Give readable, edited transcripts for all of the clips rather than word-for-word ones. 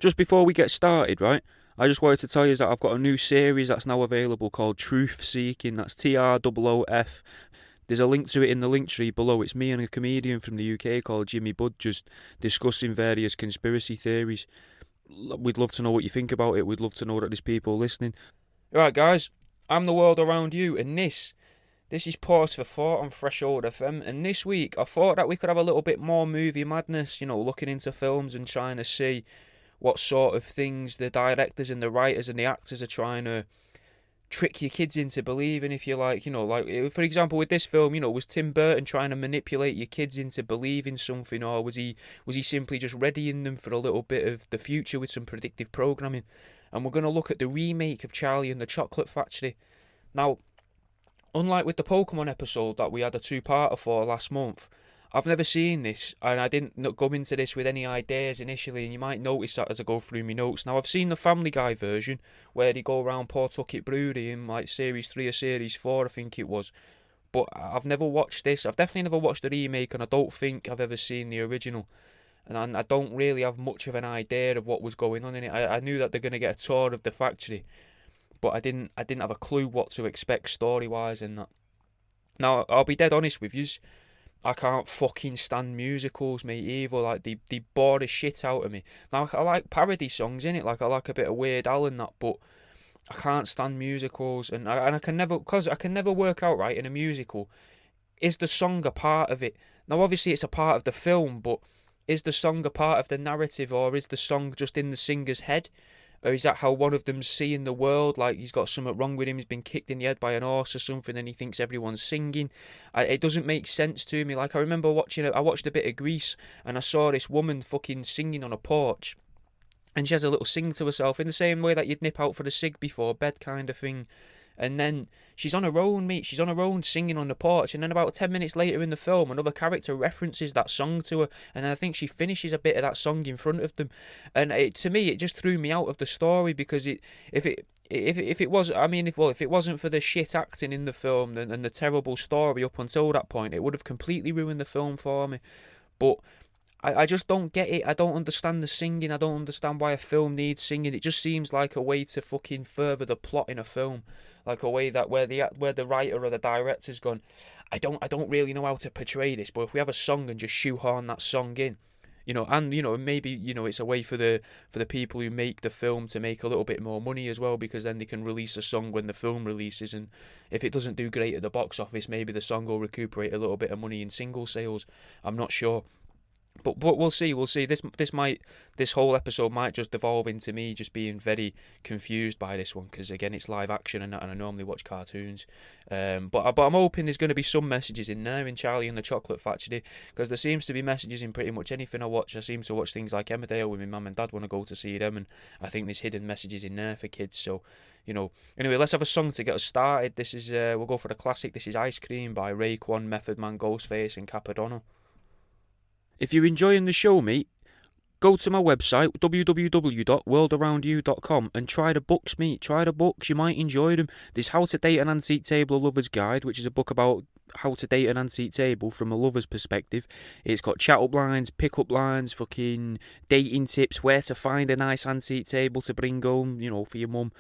Just before we get started, right, I just wanted to tell you that I've got a new series that's now available called Truth Seeking. That's TROOF. There's a link to it in the link tree below. It's me and a comedian from the UK called Jimmy Budd just discussing various conspiracy theories. We'd love to know what you think about it. We'd love to know that there's people listening. Right, guys, I'm the world around you, and this is Pause for Thought on Threshold FM. And this week, I thought that we could have a little bit more movie madness, looking into films and trying to see what sort of things the directors and the writers and the actors are trying to trick your kids into believing, if you like. For example, with this film, was Tim Burton trying to manipulate your kids into believing something, or was he simply just readying them for a little bit of the future with some predictive programming? And we're going to look at the remake of Charlie and the Chocolate Factory. Now, unlike with the Pokemon episode that we had a two-parter for last month, I've never seen this, and I didn't go into this with any ideas initially, and you might notice that as I go through my notes. Now, I've seen the Family Guy version, where they go around Pawtucket Brewery in like Series 3 or Series 4, I think it was. But I've never watched this. I've definitely never watched the remake, and I don't think I've ever seen the original. And I don't really have much of an idea of what was going on in it. I knew that they're going to get a tour of the factory, but I didn't have a clue what to expect story-wise in that. Now, I'll be dead honest with yous. I can't fucking stand musicals, mate, either. Like, they bore the shit out of me. Now, I like parody songs, innit? Like, I like a bit of Weird Al and that, but I can't stand musicals. And I can never work out, right, in a musical, is the song a part of it? Now, obviously, it's a part of the film, but is the song a part of the narrative, or is the song just in the singer's head? Or is that how one of them's seeing the world? Like, he's got something wrong with him, he's been kicked in the head by an horse or something, and he thinks everyone's singing. It doesn't make sense to me. Like, I remember I watched a bit of Grease, and I saw this woman fucking singing on a porch, and she has a little sing to herself, in the same way that you'd nip out for the cig before bed kind of thing. And then she's on her own, mate. She's on her own singing on the porch. And then about 10 minutes later in the film, another character references that song to her. And I think she finishes a bit of that song in front of them. And to me, it just threw me out of the story, because if it wasn't for the shit acting in the film and the terrible story up until that point, it would have completely ruined the film for me. But I just don't get it. I don't understand the singing. I don't understand why a film needs singing. It just seems like a way to fucking further the plot in a film, like a way that where the writer or the director's gone, I don't really know how to portray this, but if we have a song and just shoehorn that song in, maybe it's a way for the people who make the film to make a little bit more money as well, because then they can release a song when the film releases, and if it doesn't do great at the box office, maybe the song will recuperate a little bit of money in single sales. I'm not sure. But we'll see. This whole episode might just devolve into me just being very confused by this one, because again, it's live action and I normally watch cartoons. But I'm hoping there's going to be some messages in there in Charlie and the Chocolate Factory, because there seems to be messages in pretty much anything I watch. I seem to watch things like Emmerdale with my mum and dad want to go to see them, and I think there's hidden messages in there for kids. So, anyway, let's have a song to get us started. This is we'll go for the classic. This is Ice Cream by Raekwon, Method Man, Ghostface, and Capadonna. If you're enjoying the show, mate, go to my website, www.worldaroundyou.com, and try the books, mate. Try the books, you might enjoy them. There's How to Date an Antique Table, A Lover's Guide, which is a book about how to date an antique table from a lover's perspective. It's got chat-up lines, pick-up lines, fucking dating tips, where to find a nice antique table to bring home, for your mum.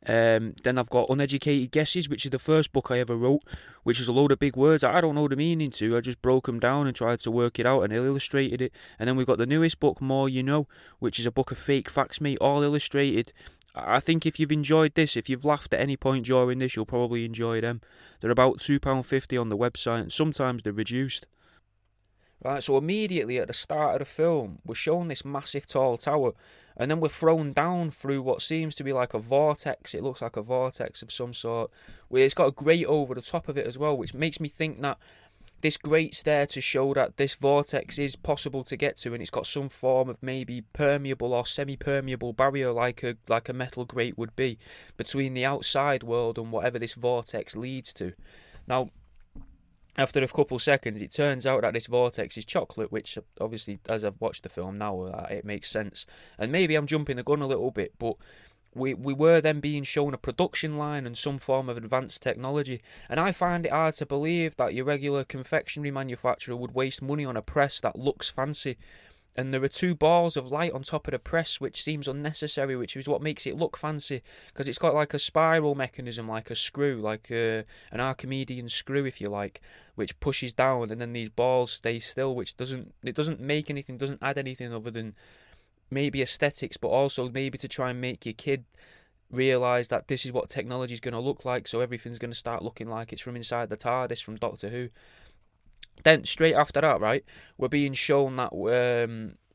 Then I've got Uneducated Guesses, which is the first book I ever wrote, which is a load of big words I don't know the meaning to. I just broke them down and tried to work it out and illustrated it. And then we've got the newest book, More You Know, which is a book of fake facts, mate, all illustrated. I think if you've enjoyed this, if you've laughed at any point during this, you'll probably enjoy them. They're about £2.50 on the website, and sometimes they're reduced. Right, so immediately at the start of the film, we're shown this massive tall tower, and then we're thrown down through what seems to be like a vortex. It looks like a vortex of some sort. It's got a grate over the top of it as well, which makes me think that this grate's there to show that this vortex is possible to get to, and it's got some form of maybe permeable or semi-permeable barrier, like a metal grate would be, between the outside world and whatever this vortex leads to. Now, after a couple seconds, it turns out that this vortex is chocolate, which obviously, as I've watched the film now, it makes sense. And maybe I'm jumping the gun a little bit, but we were then being shown a production line and some form of advanced technology. And I find it hard to believe that your regular confectionery manufacturer would waste money on a press that looks fancy. and there are two balls of light on top of the press, which seems unnecessary, which is what makes it look fancy, because it's got like a spiral mechanism, like a screw, like an Archimedean screw, if you like, which pushes down, and then these balls stay still, which doesn't make anything, doesn't add anything other than maybe aesthetics, but also maybe to try and make your kid realise that this is what technology is going to look like, so everything's going to start looking like it's from inside the TARDIS from Doctor Who. Then, straight after that, right, we're being shown that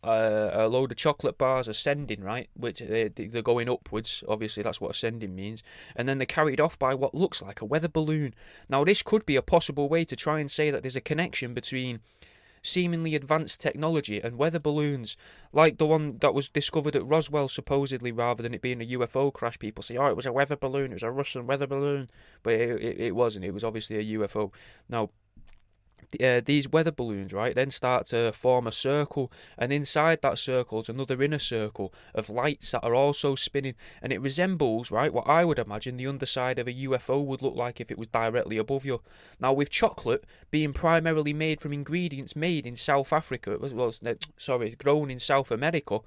a load of chocolate bars are ascending, right, which they're going upwards, obviously that's what ascending means, and then they're carried off by what looks like a weather balloon. Now, this could be a possible way to try and say that there's a connection between seemingly advanced technology and weather balloons, like the one that was discovered at Roswell, supposedly, rather than it being a UFO crash. People say, oh, it was a weather balloon, it was a Russian weather balloon, but it wasn't, it was obviously a UFO. Now, these weather balloons, right, then start to form a circle, and inside that circle is another inner circle of lights that are also spinning, and it resembles, right, what I would imagine the underside of a UFO would look like if it was directly above you. Now, with chocolate being primarily made from ingredients made in South Africa, grown in South America,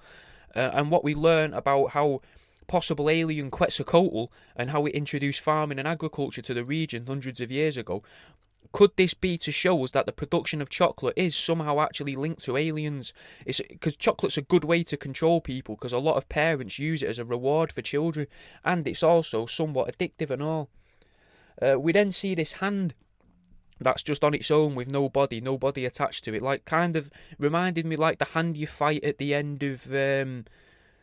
and what we learn about how possible alien Quetzalcoatl and how it introduced farming and agriculture to the region hundreds of years ago, could this be to show us that the production of chocolate is somehow actually linked to aliens? It's because chocolate's a good way to control people, because a lot of parents use it as a reward for children, and it's also somewhat addictive and all. We then see this hand that's just on its own with no body attached to it, like kind of reminded me like the hand you fight at the end of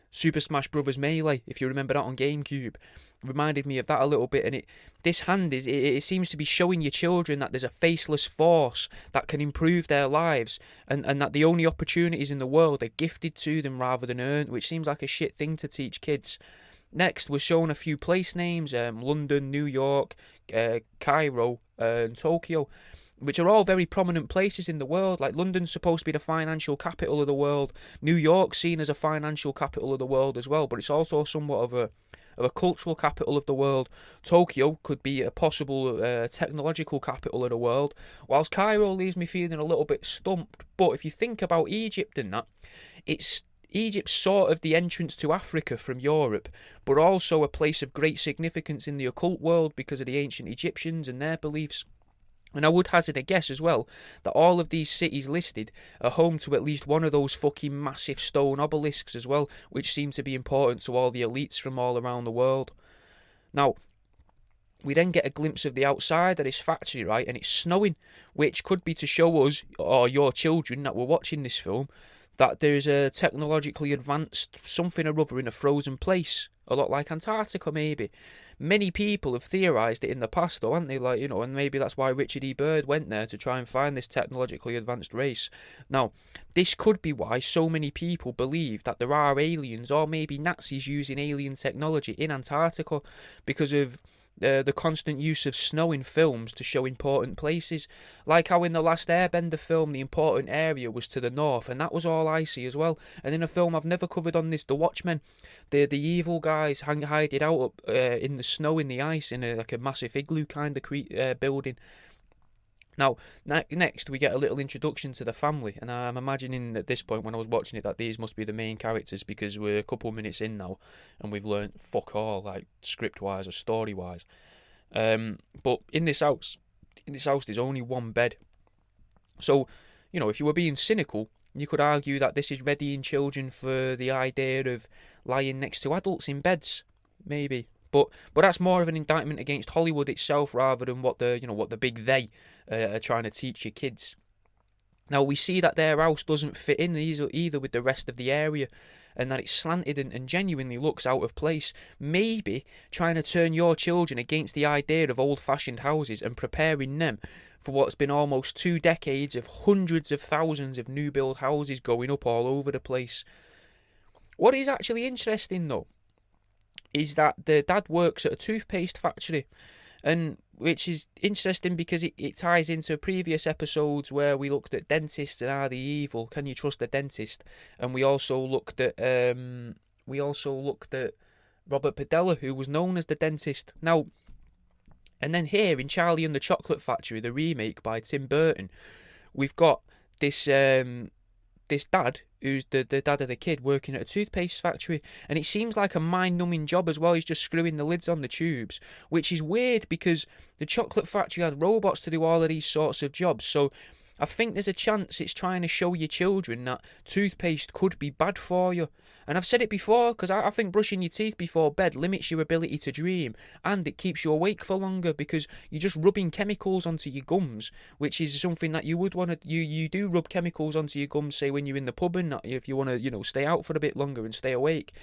Super Smash Bros. Melee, if you remember that on GameCube. Reminded me of that a little bit, and this hand it seems to be showing your children that there's a faceless force that can improve their lives, and that the only opportunities in the world are gifted to them rather than earned, which seems like a shit thing to teach kids. Next, we're shown a few place names, London, New York, Cairo, and Tokyo, which are all very prominent places in the world. Like, London's supposed to be the financial capital of the world. New York's seen as a financial capital of the world as well, but it's also somewhat of a cultural capital of the world. Tokyo could be a possible technological capital of the world, whilst Cairo leaves me feeling a little bit stumped. But if you think about Egypt and that, Egypt's sort of the entrance to Africa from Europe, but also a place of great significance in the occult world because of the ancient Egyptians and their beliefs. And I would hazard a guess as well that all of these cities listed are home to at least one of those fucking massive stone obelisks as well, which seem to be important to all the elites from all around the world. Now, we then get a glimpse of the outside of this factory, right, and it's snowing, which could be to show us, or your children that were watching this film, that there's a technologically advanced something or other in a frozen place, a lot like Antarctica maybe. Many people have theorised it in the past though, haven't they? Like, you know, and maybe that's why Richard E. Byrd went there to try and find this technologically advanced race. Now, this could be why so many people believe that there are aliens, or maybe Nazis using alien technology in Antarctica, because of the constant use of snow in films to show important places, like how in the last Airbender film the important area was to the north, and that was all icy as well. And in a film I've never covered on this, The Watchmen, the evil guys hide it out in the snow, in the ice, in like a massive igloo kind of building. Now, next we get a little introduction to the family, and I'm imagining at this point when I was watching it that these must be the main characters, because we're a couple of minutes in now and we've learnt fuck all, like script-wise or story-wise. But in this house there's only one bed. So, you know, if you were being cynical, you could argue that this is readying children for the idea of lying next to adults in beds, maybe. But that's more of an indictment against Hollywood itself rather than what the big they are trying to teach your kids. Now, we see that their house doesn't fit in either with the rest of the area, and that it's slanted and genuinely looks out of place. Maybe trying to turn your children against the idea of old-fashioned houses and preparing them for what's been almost 2 decades of hundreds of thousands of new-build houses going up all over the place. What is actually interesting, though, is that the dad works at a toothpaste factory, and which is interesting because it ties into previous episodes where we looked at dentists and are they evil? Can you trust a dentist? And we also looked at Robert Padella, who was known as the dentist. Now, and then here in Charlie and the Chocolate Factory, the remake by Tim Burton, we've got this this dad, who's the dad of the kid, working at a toothpaste factory, and it seems like a mind-numbing job as well. He's just screwing the lids on the tubes, which is weird because the chocolate factory had robots to do all of these sorts of jobs. So I think there's a chance it's trying to show your children that toothpaste could be bad for you. And I've said it before, because I think brushing your teeth before bed limits your ability to dream, and it keeps you awake for longer because you're just rubbing chemicals onto your gums, which is something that you would want to... You do rub chemicals onto your gums, say, when you're in the pub and that, if you want to, stay out for a bit longer and stay awake.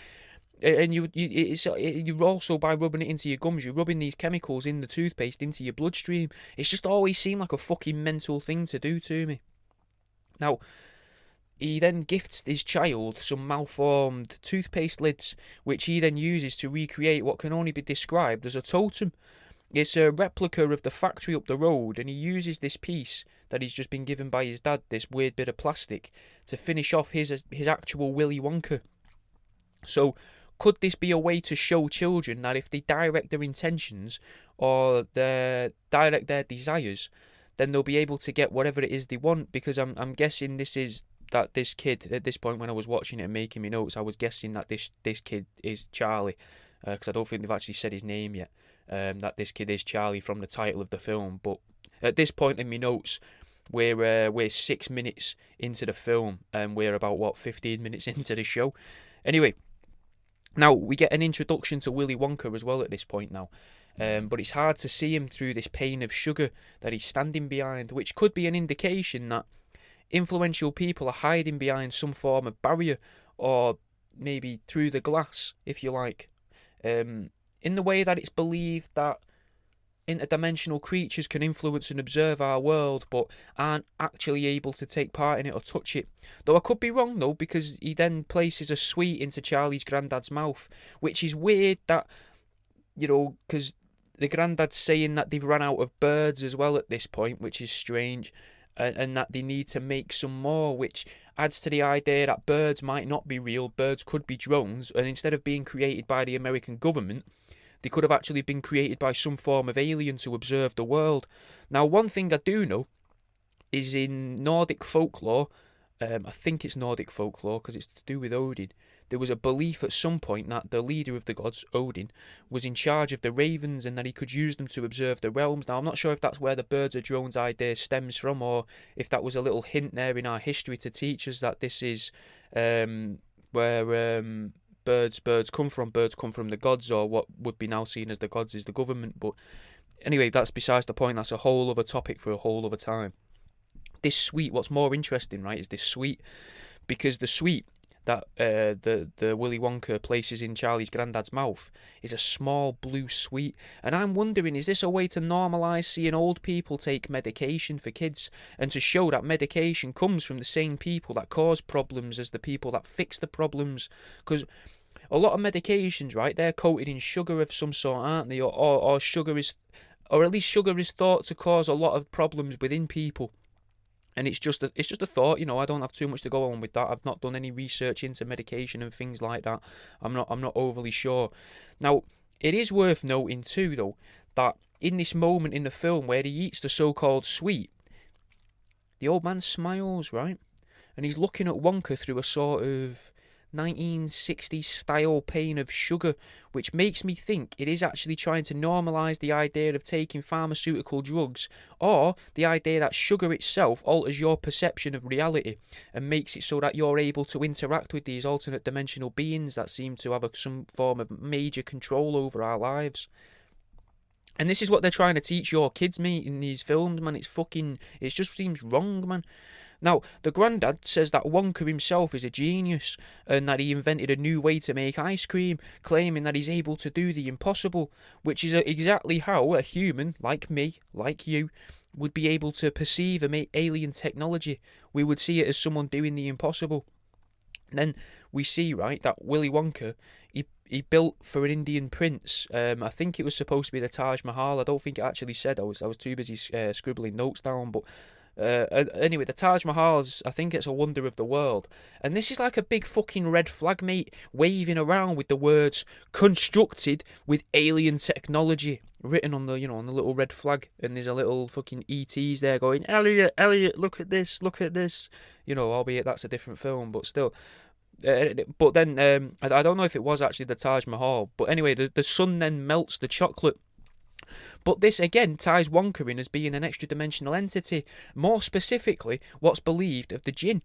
And you're also, by rubbing it into your gums, you're rubbing these chemicals in the toothpaste into your bloodstream. It's just always seemed like a fucking mental thing to do to me. Now, he then gifts his child some malformed toothpaste lids, which he then uses to recreate what can only be described as a totem. It's a replica of the factory up the road, and he uses this piece that he's just been given by his dad, this weird bit of plastic, to finish off his actual Willy Wonka. So, could this be a way to show children that if they direct their intentions or direct their desires, then they'll be able to get whatever it is they want? Because I'm guessing this is that this kid, at this point when I was watching it and making me notes, I was guessing that this kid is Charlie, because I don't think they've actually said his name yet, that this kid is Charlie from the title of the film. But at this point in my notes, we're 6 minutes into the film, and we're about, 15 minutes into the show. Anyway, now we get an introduction to Willy Wonka as well at this point now. But it's hard to see him through this pane of sugar that he's standing behind, which could be an indication that influential people are hiding behind some form of barrier, or maybe through the glass, if you like. In the way that it's believed that interdimensional creatures can influence and observe our world, but aren't actually able to take part in it or touch it. Though I could be wrong, though, because he then places a sweet into Charlie's granddad's mouth, which is weird that, because the granddad's saying that they've run out of birds as well at this point, which is strange, and that they need to make some more, which adds to the idea that birds might not be real, birds could be drones, and instead of being created by the American government, they could have actually been created by some form of alien to observe the world. Now, one thing I do know is in Nordic folklore, I think it's Nordic folklore because it's to do with Odin, there was a belief at some point that the leader of the gods, Odin, was in charge of the ravens and that he could use them to observe the realms. Now, I'm not sure if that's where the birds are drones idea stems from, or if that was a little hint there in our history to teach us that this is where birds come from. Birds come from the gods, or what would be now seen as the gods is the government. But anyway, that's besides the point. That's a whole other topic for a whole other time. This sweet, what's more interesting, right, is this sweet, because the sweet that the Willy Wonka places in Charlie's granddad's mouth is a small blue sweet. And I'm wondering, is this a way to normalise seeing old people take medication for kids, and to show that medication comes from the same people that cause problems as the people that fix the problems? Because a lot of medications, right, they're coated in sugar of some sort, aren't they? Or sugar is, or at least sugar is thought to cause a lot of problems within people. And it's just a thought, I don't have too much to go on with that. I've not done any research into medication and things like that. I'm not overly sure. Now, it is worth noting too, though, that in this moment in the film where he eats the so-called sweet, the old man smiles, right? And he's looking at Wonka through a sort of 1960s style pane of sugar, which makes me think it is actually trying to normalise the idea of taking pharmaceutical drugs, or the idea that sugar itself alters your perception of reality and makes it so that you're able to interact with these alternate dimensional beings that seem to have some form of major control over our lives. And this is what they're trying to teach your kids, mate, in these films, man. It just seems wrong, man. Now, the granddad says that Wonka himself is a genius and that he invented a new way to make ice cream, claiming that he's able to do the impossible, which is exactly how a human, like me, like you, would be able to perceive alien technology. We would see it as someone doing the impossible. And then we see, right, that Willy Wonka, he built for an Indian prince. I think it was supposed to be the Taj Mahal. I don't think it actually said. I was too busy scribbling notes down, but Anyway, the Taj Mahal's, I think it's a wonder of the world. And this is like a big fucking red flag, mate, waving around with the words constructed with alien technology written on the, on the little red flag. And there's a little fucking ETs there going, Elliot, look at this. Albeit that's a different film, but still. But then, I don't know if it was actually the Taj Mahal. But anyway, the sun then melts the chocolate. But this again ties Wonka in as being an extra-dimensional entity, more specifically what's believed of the jinn.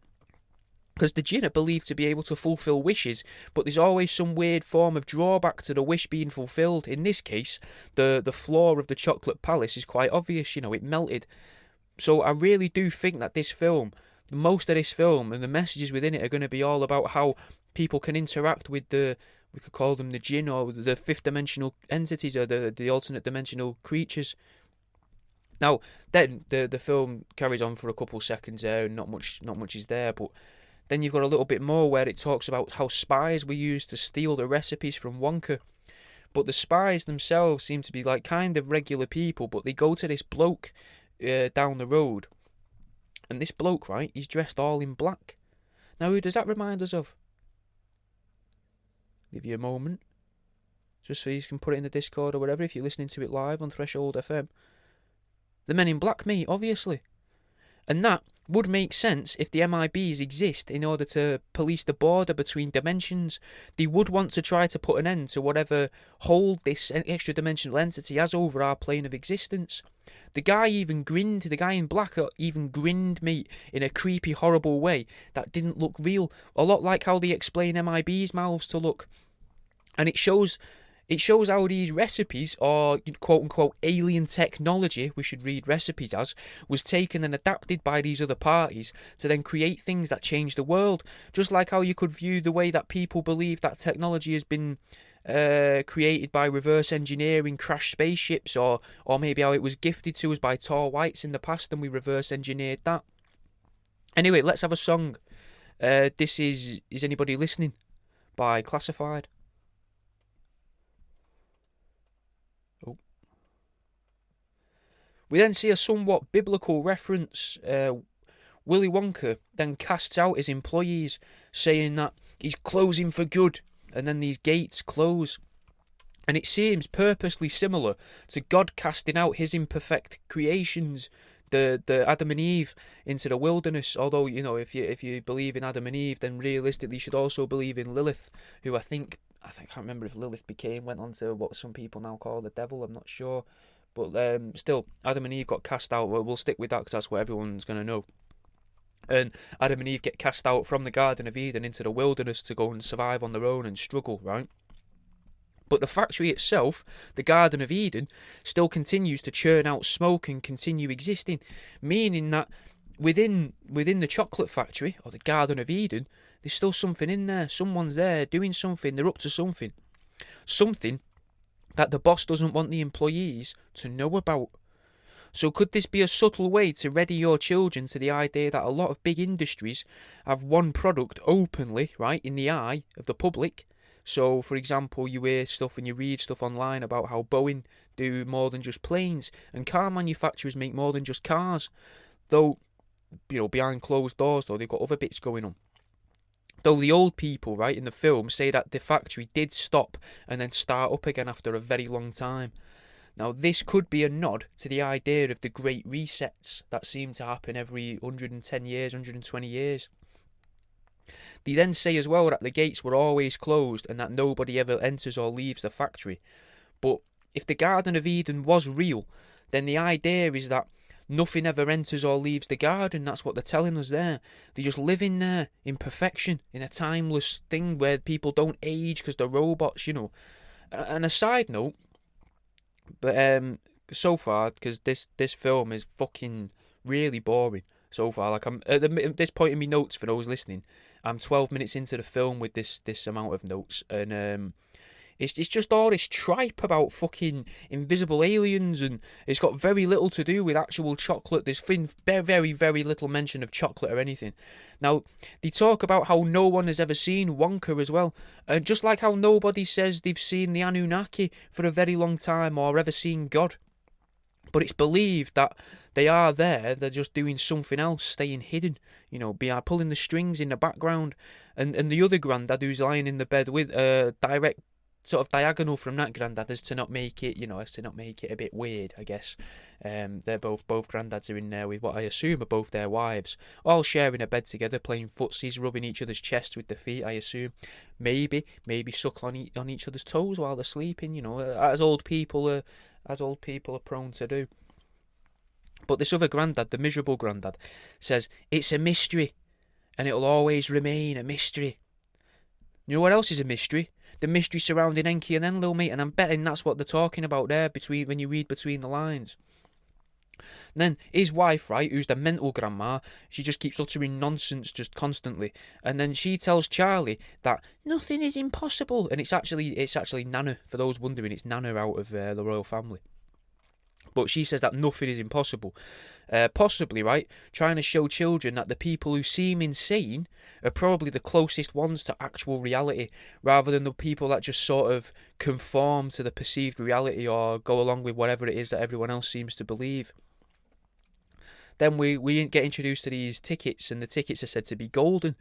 Because the jinn are believed to be able to fulfill wishes, but there's always some weird form of drawback to the wish being fulfilled. In this case, the floor of the chocolate palace is quite obvious, it melted. So I really do think that this film, most of this film and the messages within it are going to be all about how people can interact with we could call them the jinn or the fifth dimensional entities or the alternate dimensional creatures. Now, then the film carries on for a couple seconds there, and not much is there, but then you've got a little bit more where it talks about how spies were used to steal the recipes from Wonka. But the spies themselves seem to be like kind of regular people, but they go to this bloke down the road, and this bloke, right, he's dressed all in black. Now, who does that remind us of? Give you a moment, just so you can put it in the Discord or whatever if you're listening to it live on Threshold FM. The Men in Black, mate, obviously. And that would make sense if the MIBs exist in order to police the border between dimensions. They would want to try to put an end to whatever hold this extra-dimensional entity has over our plane of existence. The guy in black even grinned, mate, in a creepy, horrible way that didn't look real. A lot like how they explain MIBs' mouths to look. And it shows how these recipes, or quote-unquote alien technology, we should read recipes as, was taken and adapted by these other parties to then create things that change the world. Just like how you could view the way that people believe that technology has been created by reverse engineering crashed spaceships, or maybe how it was gifted to us by tall whites in the past and we reverse engineered that. Anyway, let's have a song. This is Anybody Listening by Classified. We then see a somewhat biblical reference. Willy Wonka then casts out his employees, saying that he's closing for good, and then these gates close. And it seems purposely similar to God casting out his imperfect creations, the Adam and Eve, into the wilderness. Although, if you believe in Adam and Eve, then realistically you should also believe in Lilith, who I can't remember if Lilith went on to what some people now call the devil, I'm not sure. But still, Adam and Eve got cast out. We'll stick with that because that's what everyone's going to know. And Adam and Eve get cast out from the Garden of Eden into the wilderness to go and survive on their own and struggle, right? But the factory itself, the Garden of Eden, still continues to churn out smoke and continue existing, meaning that within the chocolate factory, or the Garden of Eden, there's still something in there. Someone's there doing something. They're up to something. Something that the boss doesn't want the employees to know about. So could this be a subtle way to ready your children to the idea that a lot of big industries have one product openly, right, in the eye of the public? So, for example, you hear stuff and you read stuff online about how Boeing do more than just planes, and car manufacturers make more than just cars. Though, behind closed doors, though, they've got other bits going on. Though the old people, right, in the film say that the factory did stop and then start up again after a very long time. Now, this could be a nod to the idea of the great resets that seem to happen every 110 years, 120 years. They then say as well that the gates were always closed and that nobody ever enters or leaves the factory. But if the Garden of Eden was real, then the idea is that nothing ever enters or leaves the garden. That's what they're telling us there. They just live in there in perfection, in a timeless thing where people don't age because they're robots, And a side note, but so far, because this film is fucking really boring so far. Like, I'm at this point in my notes for those listening, I'm 12 minutes into the film with this amount of notes, and it's just all this tripe about fucking invisible aliens, and it's got very little to do with actual chocolate. There's been very, very little mention of chocolate or anything. Now, they talk about how no one has ever seen Wonka as well, and just like how nobody says they've seen the Anunnaki for a very long time or ever seen God. But it's believed that they are there, they're just doing something else, staying hidden, by pulling the strings in the background. And the other granddad who's lying in the bed with direct sort of diagonal from that granddad as to not make it, a bit weird, I guess. They're both granddads are in there with what I assume are both their wives, all sharing a bed together, playing footsies, rubbing each other's chests with their feet, I assume. Maybe suckle on each other's toes while they're sleeping, as old people are prone to do. But this other granddad, the miserable granddad, says it's a mystery, and it'll always remain a mystery. You know what else is a mystery? The mystery surrounding Enki and Enlil, mate, and I'm betting that's what they're talking about there when you read between the lines. And then his wife, right, who's the mental grandma, she just keeps uttering nonsense just constantly. And then she tells Charlie that nothing is impossible, and it's actually Nana. For those wondering, it's Nana out of the royal family. But she says that nothing is impossible. Possibly, right, trying to show children that the people who seem insane are probably the closest ones to actual reality, rather than the people that just sort of conform to the perceived reality or go along with whatever it is that everyone else seems to believe. Then we get introduced to these tickets, and the tickets are said to be golden.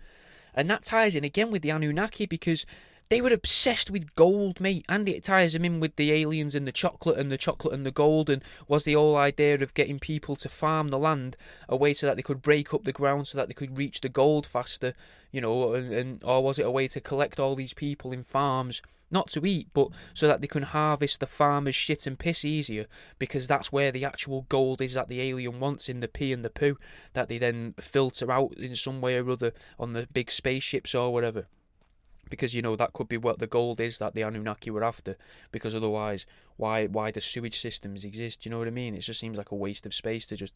And that ties in again with the Anunnaki, because they were obsessed with gold, mate, and it ties them in with the aliens and the chocolate and the gold, and was the whole idea of getting people to farm the land a way so that they could break up the ground so that they could reach the gold faster, or was it a way to collect all these people in farms, not to eat, but so that they can harvest the farmers' shit and piss easier, because that's where the actual gold is that the alien wants, in the pee and the poo, that they then filter out in some way or other on the big spaceships or whatever. Because, that could be what the gold is that the Anunnaki were after. Because otherwise, why the sewage systems exist, you know what I mean? It just seems like a waste of space to just...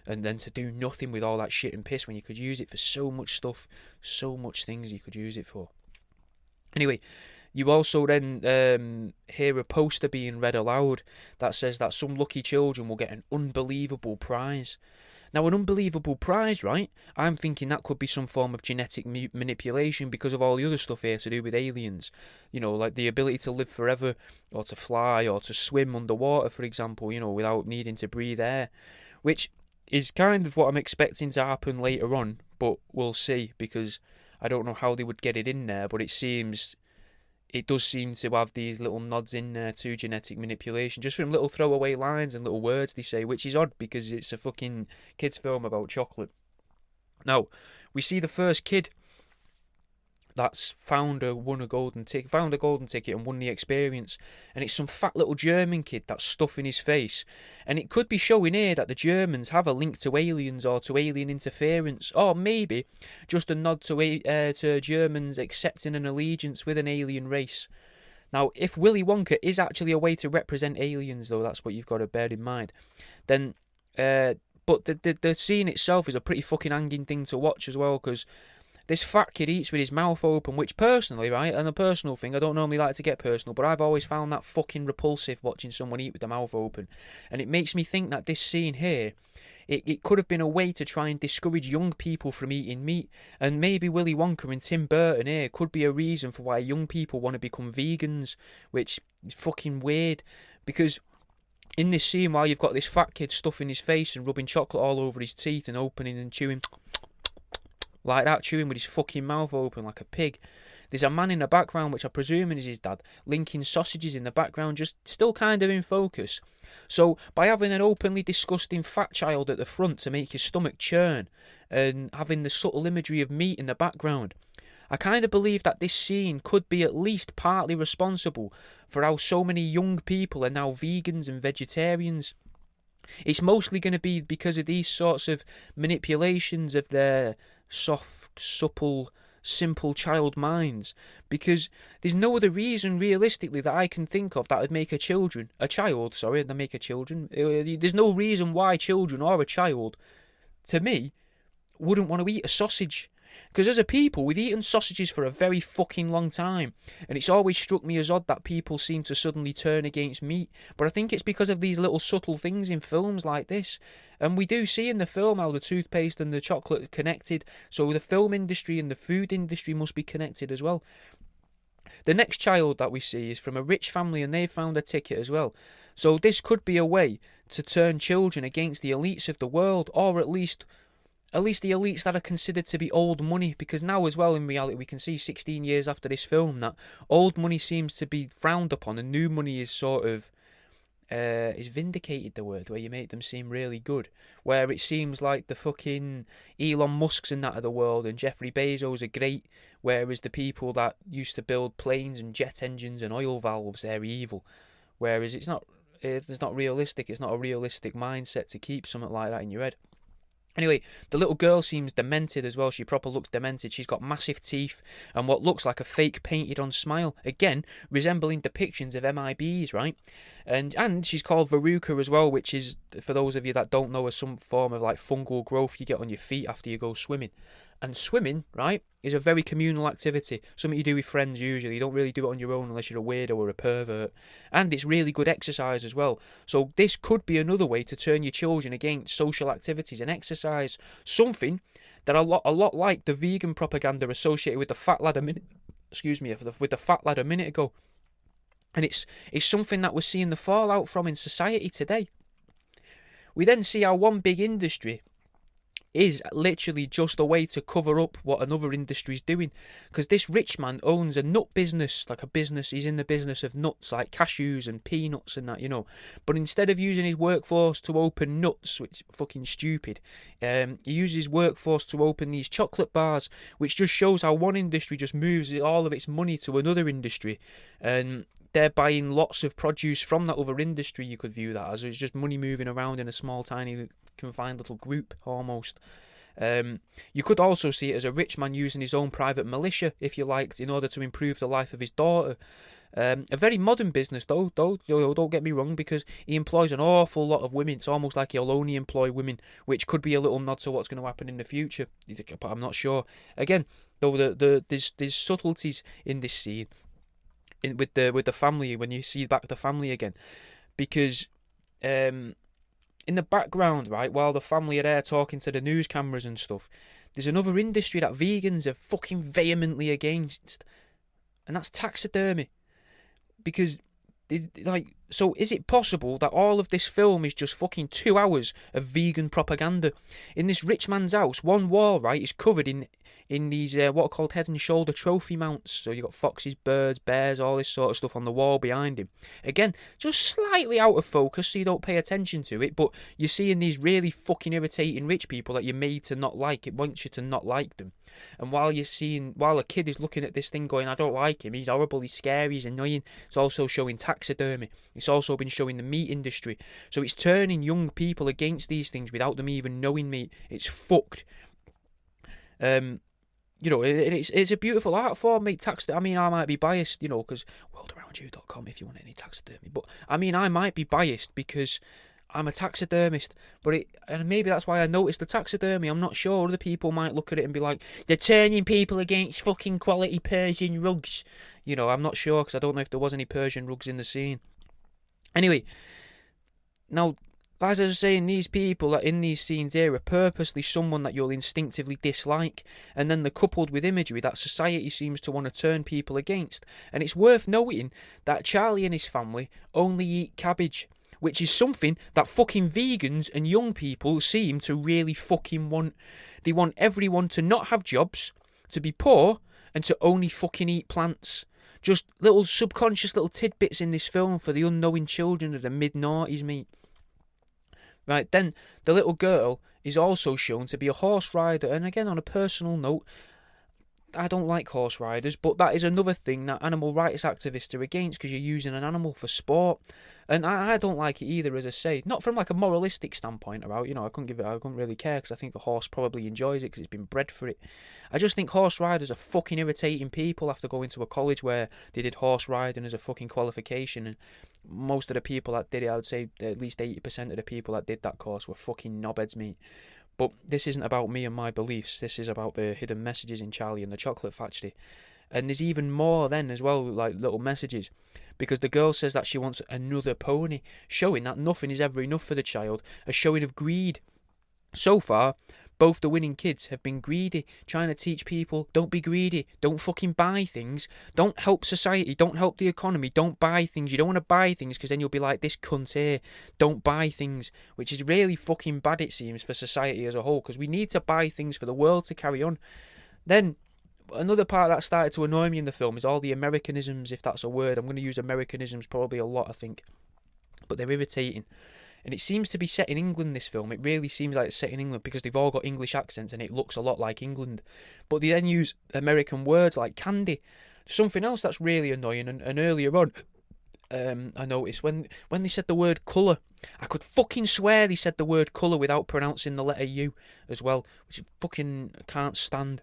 And then to do nothing with all that shit and piss when you could use it for so much stuff, so much things you could use it for. Anyway, you also then hear a poster being read aloud that says that some lucky children will get an unbelievable prize. Now, an unbelievable prize, right? I'm thinking that could be some form of genetic manipulation because of all the other stuff here to do with aliens. Like the ability to live forever, or to fly, or to swim underwater, for example, without needing to breathe air. Which is kind of what I'm expecting to happen later on, but we'll see, because I don't know how they would get it in there, but it does seem to have these little nods in there to genetic manipulation, just from little throwaway lines and little words they say, which is odd because it's a fucking kids' film about chocolate. Now, we see the first kid that's found a golden ticket and won the experience, and it's some fat little German kid that's stuffing his face, and it could be showing here that the Germans have a link to aliens or to alien interference, or maybe just a nod to Germans accepting an allegiance with an alien race. Now, if Willy Wonka is actually a way to represent aliens, though, that's what you've got to bear in mind, then but the scene itself is a pretty fucking hanging thing to watch as well, because this fat kid eats with his mouth open, which personally, right, and a personal thing, I don't normally like to get personal, but I've always found that fucking repulsive, watching someone eat with their mouth open. And it makes me think that this scene here, it could have been a way to try and discourage young people from eating meat. And maybe Willy Wonka and Tim Burton here could be a reason for why young people want to become vegans, which is fucking weird. Because in this scene, while you've got this fat kid stuffing his face and rubbing chocolate all over his teeth and opening and chewing... like that, chewing with his fucking mouth open like a pig. There's a man in the background, which I presume is his dad, linking sausages in the background, just still kind of in focus. So, by having an openly disgusting fat child at the front to make your stomach churn, and having the subtle imagery of meat in the background, I kind of believe that this scene could be at least partly responsible for how so many young people are now vegans and vegetarians. It's mostly going to be because of these sorts of manipulations of their soft, supple, simple child minds, because there's no other reason realistically that I can think of that would make there's no reason why children or a child, to me, wouldn't want to eat a sausage. Because as a people, we've eaten sausages for a very fucking long time, and it's always struck me as odd that people seem to suddenly turn against meat. But I think it's because of these little subtle things in films like this. And we do see in the film how the toothpaste and the chocolate are connected, so the film industry and the food industry must be connected as well. The next child that we see is from a rich family, and they found a ticket as well. So this could be a way to turn children against the elites of the world, or at least the elites that are considered to be old money, because now as well in reality we can see 16 years after this film that old money seems to be frowned upon and new money is sort of is vindicated, the word, where you make them seem really good, where it seems like the fucking Elon Musks and that of the world and Jeffrey Bezos are great, whereas the people that used to build planes and jet engines and oil valves, they're evil, whereas it's not realistic. It's not a realistic mindset to keep something like that in your head. Anyway, the little girl seems demented as well. She proper looks demented. She's got massive teeth and what looks like a fake painted-on smile. Again, resembling depictions of MIBs, right? And she's called Veruca as well, which is, for those of you that don't know, is some form of like fungal growth you get on your feet after you go swimming. And swimming, right, is a very communal activity. Something you do with friends usually. You don't really do it on your own unless you're a weirdo or a pervert. And it's really good exercise as well. So this could be another way to turn your children against social activities and exercise. Something that a lot like the vegan propaganda associated with the fat lad with the fat lad a minute ago. And it's something that we're seeing the fallout from in society today. We then see how one big industry is literally just a way to cover up what another industry's doing, because this rich man owns a nut business, he's in the business of nuts, like cashews and peanuts and that, you know, but instead of using his workforce to open nuts, which is fucking stupid, he uses his workforce to open these chocolate bars, which just shows how one industry just moves all of its money to another industry, and they're buying lots of produce from that other industry. You could view that as it's just money moving around in a small, tiny, confined little group almost. You could also see it as a rich man using his own private militia, if you liked, in order to improve the life of his daughter. A very modern business, though. Don't get me wrong, because he employs an awful lot of women. It's almost like he'll only employ women, which could be a little nod to what's going to happen in the future. But I'm not sure. Again, though, there's subtleties in this scene. With the family, when you see back the family again, because in the background, right, while the family are there talking to the news cameras and stuff, there's another industry that vegans are fucking vehemently against, and that's taxidermy. Because so is it possible that all of this film is just fucking 2 hours of vegan propaganda? In this rich man's house, one wall, right, is covered in these what are called head and shoulder trophy mounts. So you've got foxes, birds, bears, all this sort of stuff on the wall behind him. Again, just slightly out of focus so you don't pay attention to it, but you're seeing these really fucking irritating rich people that you're made to not like. It wants you to not like them. And while a kid is looking at this thing going, I don't like him, he's horrible, he's scary, he's annoying, it's also showing taxidermy. It's also been showing the meat industry. So it's turning young people against these things without them even knowing meat. It's fucked. It's a beautiful art form, mate. I mean, I might be biased, because worldaroundyou.com if you want any taxidermy. But I mean, I might be biased because I'm a taxidermist, and maybe that's why I noticed the taxidermy. I'm not sure. Other people might look at it and be like, they're turning people against fucking quality Persian rugs. I'm not sure, because I don't know if there was any Persian rugs in the scene. Anyway, now, as I was saying, these people that in these scenes here are purposely someone that you'll instinctively dislike, and then they're coupled with imagery that society seems to want to turn people against. And it's worth noting that Charlie and his family only eat cabbage, which is something that fucking vegans and young people seem to really fucking want. They want everyone to not have jobs, to be poor, and to only fucking eat plants. Just little subconscious little tidbits in this film for the unknowing children of the mid-noughties, mate. Right, then the little girl is also shown to be a horse rider, and again, on a personal note, I don't like horse riders, but that is another thing that animal rights activists are against, because you're using an animal for sport, and I don't like it either, as I say. Not from like a moralistic standpoint about, I couldn't really care, because I think a horse probably enjoys it because it's been bred for it. I just think horse riders are fucking irritating people after going to a college where they did horse riding as a fucking qualification, and most of the people that did it, I would say at least 80% of the people that did that course were fucking knobheads, mate. But this isn't about me and my beliefs. This is about the hidden messages in Charlie and the Chocolate Factory. And there's even more then as well, like little messages. Because the girl says that she wants another pony, showing that nothing is ever enough for the child, a showing of greed. So far, both the winning kids have been greedy, trying to teach people, don't be greedy, don't fucking buy things, don't help society, don't help the economy, don't buy things, you don't want to buy things because then you'll be like this cunt here, don't buy things, which is really fucking bad, it seems, for society as a whole, because we need to buy things for the world to carry on. Then another part that started to annoy me in the film is all the Americanisms, if that's a word. I'm going to use Americanisms probably a lot, I think, but they're irritating. And it seems to be set in England, this film. It really seems like it's set in England because they've all got English accents and it looks a lot like England. But they then use American words like candy. Something else that's really annoying, and earlier on, I noticed when they said the word colour, I could fucking swear they said the word colour without pronouncing the letter U as well, which I fucking can't stand.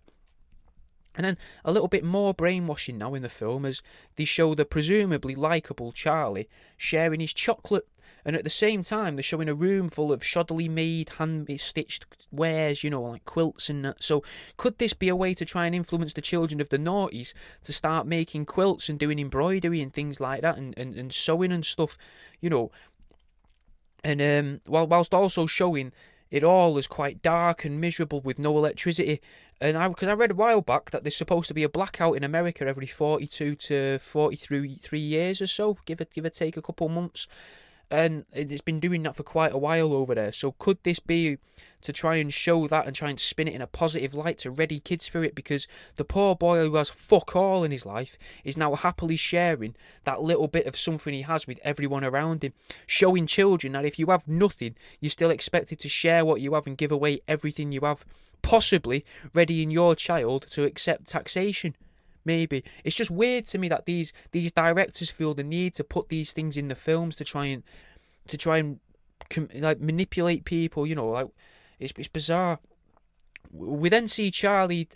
And then a little bit more brainwashing now in the film as they show the presumably likeable Charlie sharing his chocolate. And at the same time, they're showing a room full of shoddily made, hand-stitched wares, like quilts and that. So could this be a way to try and influence the children of the noughties to start making quilts and doing embroidery and things like that and sewing and stuff, And whilst also showing it all is quite dark and miserable with no electricity. And because I read a while back that there's supposed to be a blackout in America every 42 to 43 years or so, give or take a couple months. And it's been doing that for quite a while over there. So could this be to try and show that and try and spin it in a positive light to ready kids for it? Because the poor boy who has fuck all in his life is now happily sharing that little bit of something he has with everyone around him. Showing children that if you have nothing, you're still expected to share what you have and give away everything you have. Possibly readying your child to accept taxation. Maybe. It's just weird to me that these directors feel the need to put these things in the films to try and like manipulate people, like it's bizarre. We then see Charlie,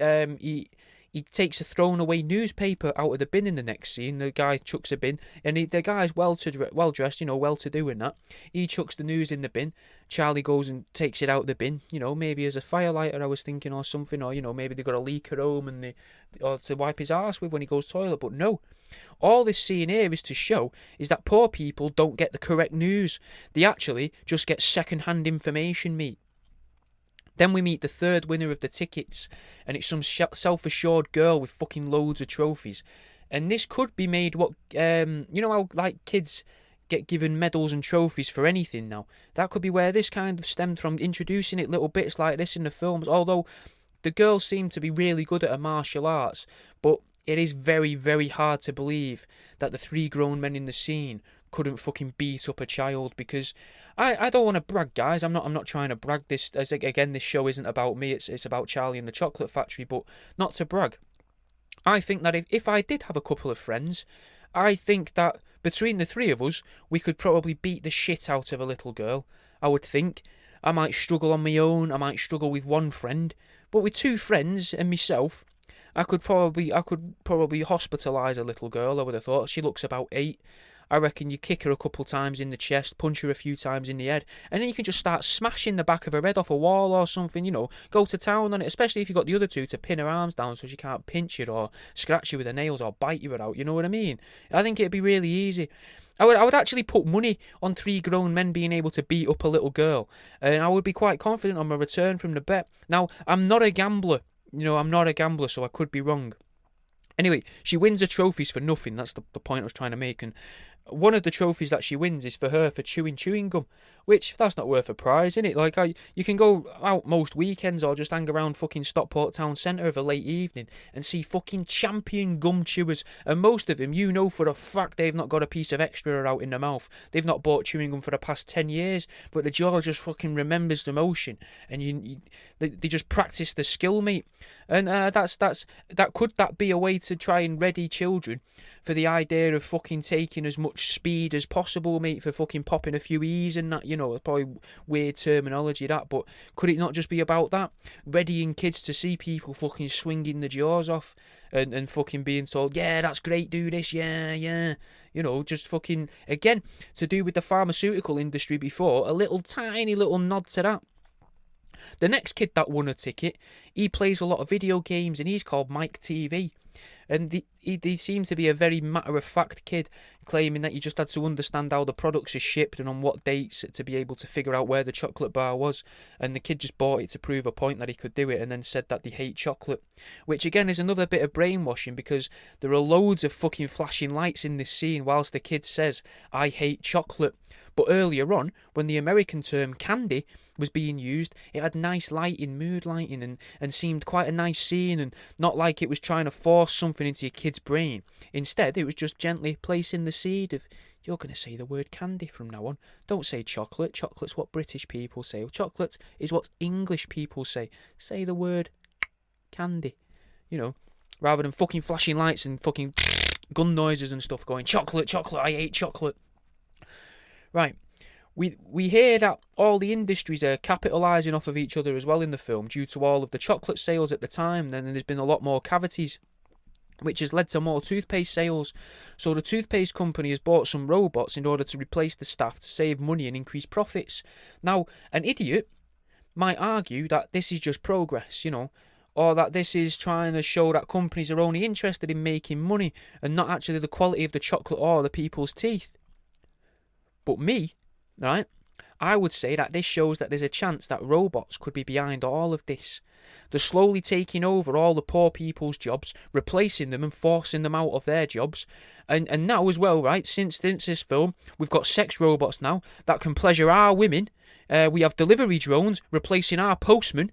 he takes a thrown away newspaper out of the bin in the next scene. The guy chucks a bin, and the guy's well dressed, well to do in that. He chucks the news in the bin. Charlie goes and takes it out of the bin, maybe as a firelighter, I was thinking, or something, or maybe they got a leak at home or to wipe his arse with when he goes to the toilet. But no, all this scene here is to show is that poor people don't get the correct news. They actually just get second-hand information, mate. Then we meet the third winner of the tickets, and it's some self-assured girl with fucking loads of trophies. And this could be made what, how like kids get given medals and trophies for anything now. That could be where this kind of stemmed from, introducing it little bits like this in the films. Although the girls seem to be really good at her martial arts, but it is very, very hard to believe that the three grown men in the scene couldn't fucking beat up a child. Because I don't want to brag, guys. I'm not trying to brag. This show isn't about me. It's about Charlie and the Chocolate Factory. But not to brag, I think that if I did have a couple of friends, I think that between the three of us, we could probably beat the shit out of a little girl. I would think. I might struggle on my own. I might struggle with one friend, but with two friends and myself, I could probably hospitalise a little girl. I would have thought. She looks about 8. I reckon you kick her a couple times in the chest, punch her a few times in the head, and then you can just start smashing the back of her head off a wall or something, go to town on it, especially if you've got the other two to pin her arms down so she can't pinch it or scratch you with her nails or bite you out, you know what I mean? I think it'd be really easy. I would actually put money on 3 grown men being able to beat up a little girl, and I would be quite confident on my return from the bet. Now, I'm not a gambler, so I could be wrong. Anyway, she wins the trophies for nothing. That's the point I was trying to make. And one of the trophies that she wins is for her for chewing gum, which that's not worth a prize, is it? Like, you can go out most weekends or just hang around fucking Stockport Town Centre of a late evening and see fucking champion gum chewers, and most of them, for a fact, they've not got a piece of extra out in their mouth. They've not bought chewing gum for the past 10 years, but the jaw just fucking remembers the motion, and they just practice the skill, mate. And could that be a way to try and ready children for the idea of fucking taking as much speed as possible, mate, for fucking popping a few E's and that, it's probably weird terminology, that, but could it not just be about that? Readying kids to see people fucking swinging the jaws off and fucking being told, yeah, that's great, do this, yeah. Just fucking, again, to do with the pharmaceutical industry before, a little tiny little nod to that. The next kid that won a ticket, he plays a lot of video games and he's called Mike TV. And he seemed to be a very matter-of-fact kid, claiming that you just had to understand how the products are shipped and on what dates to be able to figure out where the chocolate bar was. And the kid just bought it to prove a point that he could do it, and then said that they hate chocolate. Which again is another bit of brainwashing, because there are loads of fucking flashing lights in this scene whilst the kid says, I hate chocolate. But earlier on, when the American term candy was being used, it had nice lighting, mood lighting, and seemed quite a nice scene, and not like it was trying to force something into your kid's brain. Instead, it was just gently placing the seed of, you're going to say the word candy from now on. Don't say chocolate. Chocolate's what British people say. Chocolate is what English people say. Say the word candy, rather than fucking flashing lights and fucking gun noises and stuff going, chocolate, chocolate, I hate chocolate. Right. We hear that all the industries are capitalising off of each other as well in the film due to all of the chocolate sales at the time. Then there's been a lot more cavities, which has led to more toothpaste sales. So the toothpaste company has bought some robots in order to replace the staff to save money and increase profits. Now, an idiot might argue that this is just progress, or that this is trying to show that companies are only interested in making money and not actually the quality of the chocolate or the people's teeth. But me, right, I would say that this shows that there's a chance that robots could be behind all of this. They're slowly taking over all the poor people's jobs, replacing them and forcing them out of their jobs. And now as well, right, since this film, we've got sex robots now that can pleasure our women. We have delivery drones replacing our postmen.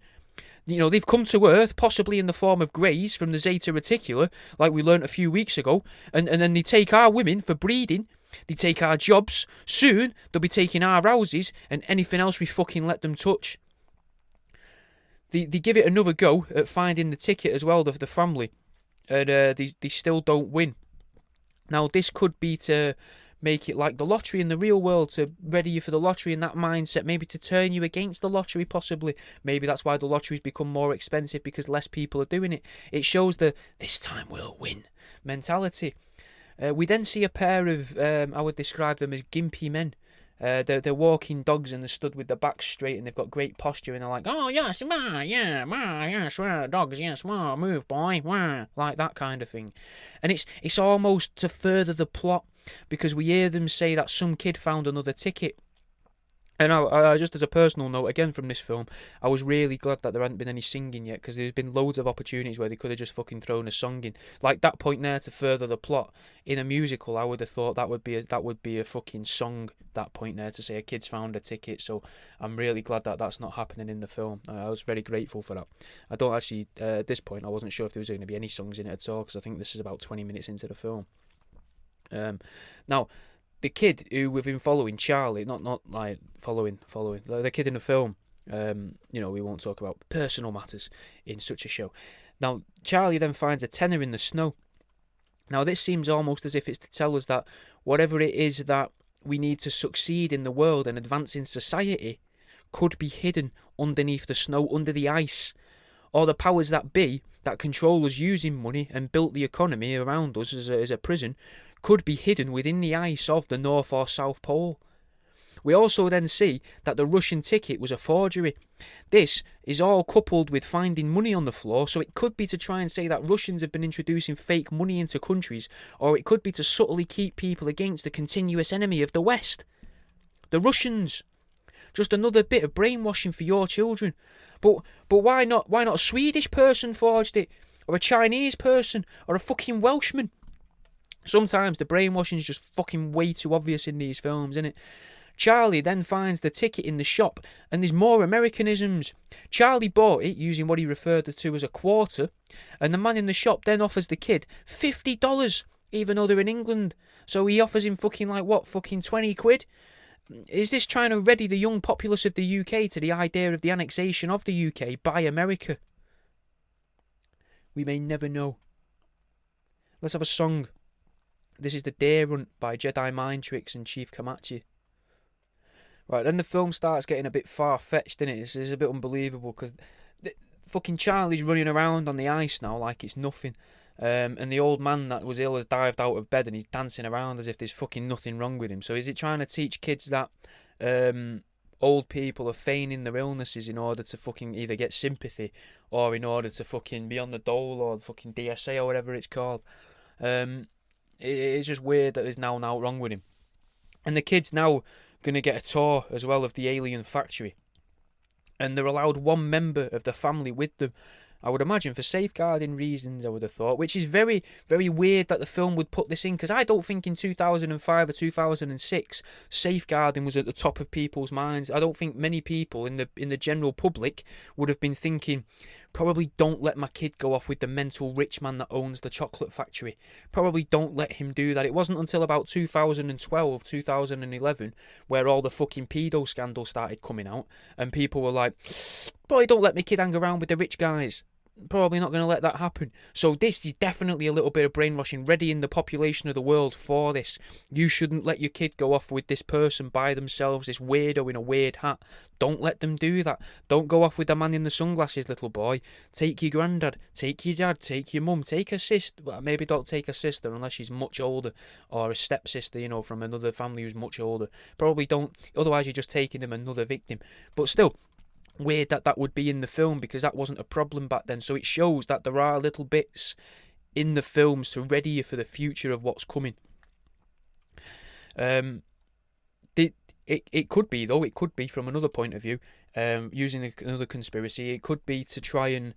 They've come to Earth, possibly in the form of greys from the Zeta Reticula, like we learnt a few weeks ago, and then they take our women for breeding. They take our jobs. Soon, they'll be taking our houses and anything else we fucking let them touch. They give it another go at finding the ticket as well, the family. And they still don't win. Now, this could be to make it like the lottery in the real world, to ready you for the lottery in that mindset, maybe to turn you against the lottery possibly. Maybe that's why the lottery's become more expensive, because less people are doing it. It shows the this time we'll win mentality. We then see a pair of, I would describe them as gimpy men. They're walking dogs and they're stood with their backs straight and they've got great posture and they're like, oh yes, yes, dogs, yes, move boy, like that kind of thing. And it's almost to further the plot, because we hear them say that some kid found another ticket. And I just as a personal note, again from this film, I was really glad that there hadn't been any singing yet, because there's been loads of opportunities where they could have just fucking thrown a song in. Like that point there to further the plot. In a musical, I would have thought that would be a fucking song, that point there, to say a kid's found a ticket. So I'm really glad that that's not happening in the film. I was very grateful for that. I don't actually, at this point, I wasn't sure if there was going to be any songs in it at all, because I think this is about 20 minutes into the film. Now, the kid who we've been following, Charlie, not like following, the kid in the film, we won't talk about personal matters in such a show. Now, Charlie then finds a tenner in the snow. Now, this seems almost as if it's to tell us that whatever it is that we need to succeed in the world and advance in society could be hidden underneath the snow, under the ice, or the powers that be that control us using money and built the economy around us as a prison could be hidden within the ice of the North or South Pole. We also then see that the Russian ticket was a forgery. This is all coupled with finding money on the floor, so it could be to try and say that Russians have been introducing fake money into countries, or it could be to subtly keep people against the continuous enemy of the West. The Russians. Just another bit of brainwashing for your children. But why not a Swedish person forged it? Or a Chinese person? Or a fucking Welshman? Sometimes the brainwashing is just fucking way too obvious in these films, isn't it? Charlie then finds the ticket in the shop, and there's more Americanisms. Charlie bought it using what he referred to as a quarter, and the man in the shop then offers the kid $50, even though they're in England. So he offers him fucking 20 quid? Is this trying to ready the young populace of the UK to the idea of the annexation of the UK by America? We may never know. Let's have a song. This is The Deer Hunt by Jedi Mind Tricks and Chief Kamachi. Right, then the film starts getting a bit far-fetched, isn't it? It's a bit unbelievable, because fucking Charlie's running around on the ice now like it's nothing. And the old man that was ill has dived out of bed and he's dancing around as if there's fucking nothing wrong with him. So is it trying to teach kids that old people are feigning their illnesses in order to fucking either get sympathy or in order to fucking be on the dole or fucking DSA or whatever it's called. It's just weird that there's now wrong with him. And the kid's now going to get a tour as well of the alien factory. And they're allowed one member of the family with them. I would imagine for safeguarding reasons, I would have thought, which is very, very weird that the film would put this in, because I don't think in 2005 or 2006 safeguarding was at the top of people's minds. I don't think many people in the general public would have been thinking, probably don't let my kid go off with the mental rich man that owns the chocolate factory. Probably don't let him do that. It wasn't until about 2012, 2011 where all the fucking pedo scandals started coming out and people were like, boy, don't let my kid hang around with the rich guys. Probably not going to let that happen. So this is definitely a little bit of brainwashing, readying the population of the world for this. You shouldn't let your kid go off with this person by themselves, this weirdo in a weird hat. Don't let them do that. Don't go off with the man in the sunglasses, little boy. Take your granddad, take your dad, take your mum, take a sister. Well, maybe don't take a sister unless she's much older, or a stepsister, from another family who's much older. Probably don't, otherwise you're just taking them another victim. But still, weird that would be in the film, because that wasn't a problem back then. So it shows that there are little bits in the films to ready you for the future of what's coming. It could be, though, it could be from another point of view, using another conspiracy, it could be to try and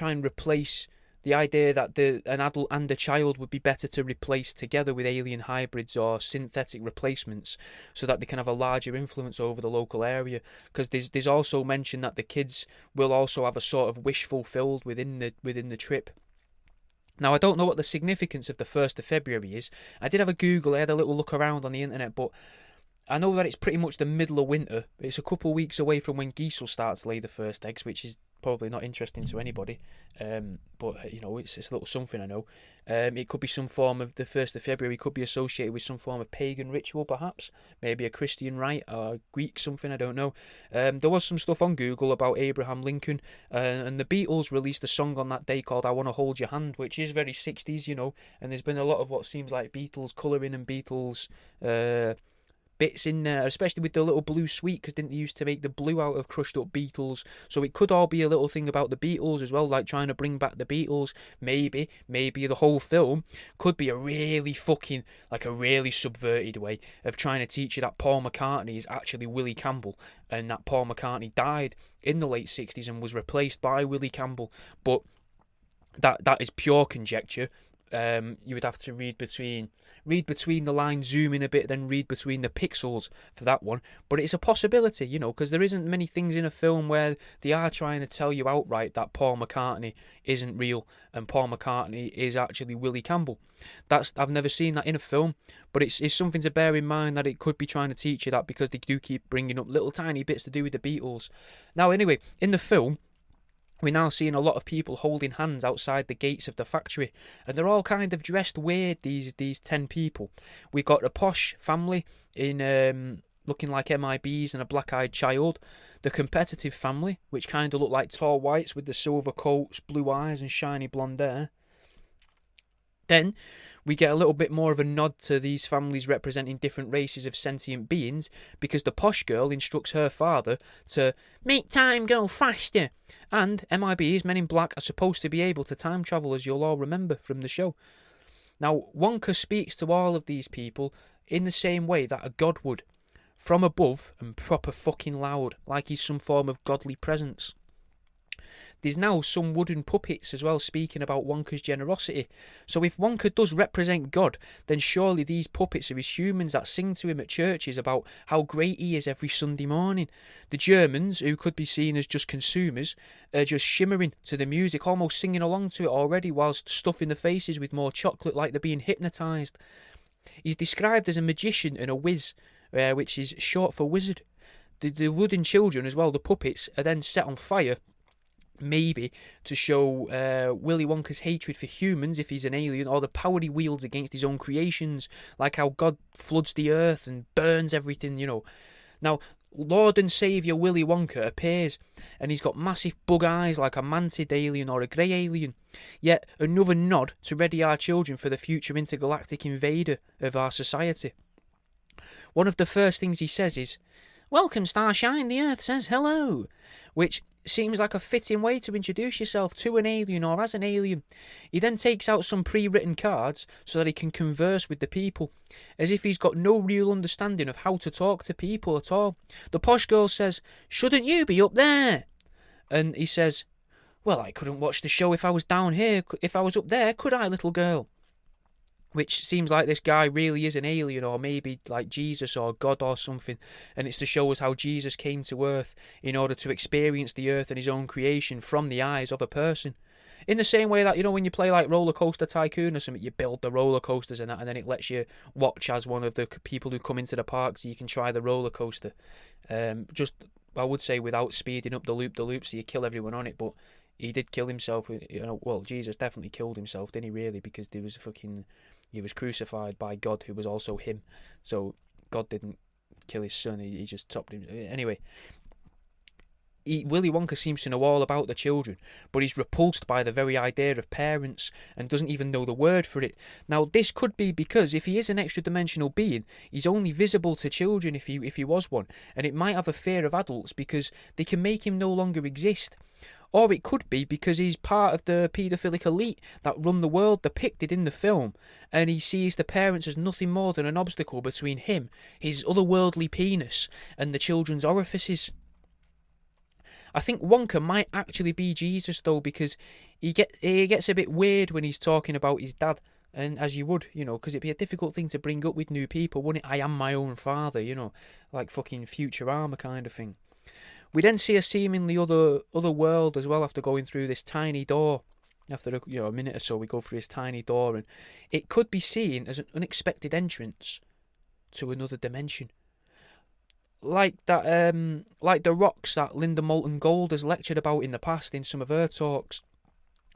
replace the idea that an adult and a child would be better to replace together with alien hybrids or synthetic replacements, so that they can have a larger influence over the local area. Because there's also mention that the kids will also have a sort of wish fulfilled within the trip. Now, I don't know what the significance of the 1st of February is. I did have a Google, I had a little look around on the internet, but I know that it's pretty much the middle of winter. It's a couple of weeks away from when geese will start to lay the first eggs, which is probably not interesting to anybody. But it's a little something, I know. It could be some form of, the 1st of February could be associated with some form of pagan ritual, perhaps. Maybe a Christian rite or Greek something, I don't know. There was some stuff on Google about Abraham Lincoln, and the Beatles released a song on that day called I Wanna Hold Your Hand, which is very 60s, and there's been a lot of what seems like Beatles colouring and Beatles bits in there, especially with the little blue sweet, because didn't they used to make the blue out of crushed up beetles? So it could all be a little thing about the Beatles as well, like trying to bring back the Beatles. Maybe the whole film could be a really fucking, like a really subverted way of trying to teach you that Paul McCartney is actually Willie Campbell, and that Paul McCartney died in the late 60s and was replaced by Willie Campbell. But that is pure conjecture. You would have to read between the lines, zoom in a bit, then read between the pixels for that one. But it's a possibility, because there isn't many things in a film where they are trying to tell you outright that Paul McCartney isn't real and Paul McCartney is actually Willie Campbell. I've never seen that in a film, but it's something to bear in mind, that it could be trying to teach you that, because they do keep bringing up little tiny bits to do with the Beatles. Now, anyway, in the film, we're now seeing a lot of people holding hands outside the gates of the factory, and they're all kind of dressed weird, these 10 people. We got a posh family in looking like MIBs and a black-eyed child. The competitive family, which kind of look like tall whites with the silver coats, blue eyes and shiny blonde hair. Then we get a little bit more of a nod to these families representing different races of sentient beings, because the posh girl instructs her father to make time go faster. And MIBs, Men in Black, are supposed to be able to time travel, as you'll all remember from the show. Now, Wonka speaks to all of these people in the same way that a god would, from above and proper fucking loud, like he's some form of godly presence. There's now some wooden puppets as well speaking about Wonka's generosity. So if Wonka does represent God, then surely these puppets are his humans that sing to him at churches about how great he is every Sunday morning. The Germans, who could be seen as just consumers, are just shimmering to the music, almost singing along to it already, whilst stuffing their faces with more chocolate like they're being hypnotised. He's described as a magician and a whiz, which is short for wizard. The wooden children as well, the puppets, are then set on fire, maybe to show Willy Wonka's hatred for humans if he's an alien, or the power he wields against his own creations, like how God floods the earth and burns everything, Now, Lord and Saviour Willy Wonka appears, and he's got massive bug eyes like a mantid alien or a grey alien. Yet another nod to ready our children for the future intergalactic invader of our society. one of the first things he says is, "Welcome, Starshine, the Earth says hello," which seems like a fitting way to introduce yourself to an alien or as an alien. He then takes out some pre-written cards so that he can converse with the people, as if he's got no real understanding of how to talk to people at all. The posh girl says, "Shouldn't you be up there?" And he says, "Well, I couldn't watch the show if I was down here. If I was up there, could I, little girl?" Which seems like this guy really is an alien, or maybe like Jesus or God or something, and it's to show us how Jesus came to earth in order to experience the earth and his own creation from the eyes of a person. In the same way that, you know, when you play like Roller Coaster Tycoon or something, you build the roller coasters and that, and then it lets you watch as one of the people who come into the park so you can try the roller coaster. Just, I would say, without speeding up the loop so you kill everyone on it, but he did kill himself. You know, well, Jesus definitely killed himself, didn't he, really? Because there was he was crucified by God, who was also him. So God didn't kill his son, he just topped him. Anyway, Willy Wonka seems to know all about the children, but he's repulsed by the very idea of parents and doesn't even know the word for it. Now, this could be because if he is an extra-dimensional being, he's only visible to children if he was one, and it might have a fear of adults because they can make him no longer exist. Or it could be because he's part of the paedophilic elite that run the world depicted in the film, and he sees the parents as nothing more than an obstacle between him, his otherworldly penis, and the children's orifices. I think Wonka might actually be Jesus, though, because he gets a bit weird when he's talking about his dad, and as you would, you know, because it'd be a difficult thing to bring up with new people, wouldn't it? I am my own father, you know, like fucking Futurama kind of thing. We then see a seemingly other world as well after going through this tiny door. After a minute or so, we go through this tiny door, and it could be seen as an unexpected entrance to another dimension. Like that, like the rocks that Linda Moulton Gold has lectured about in the past in some of her talks.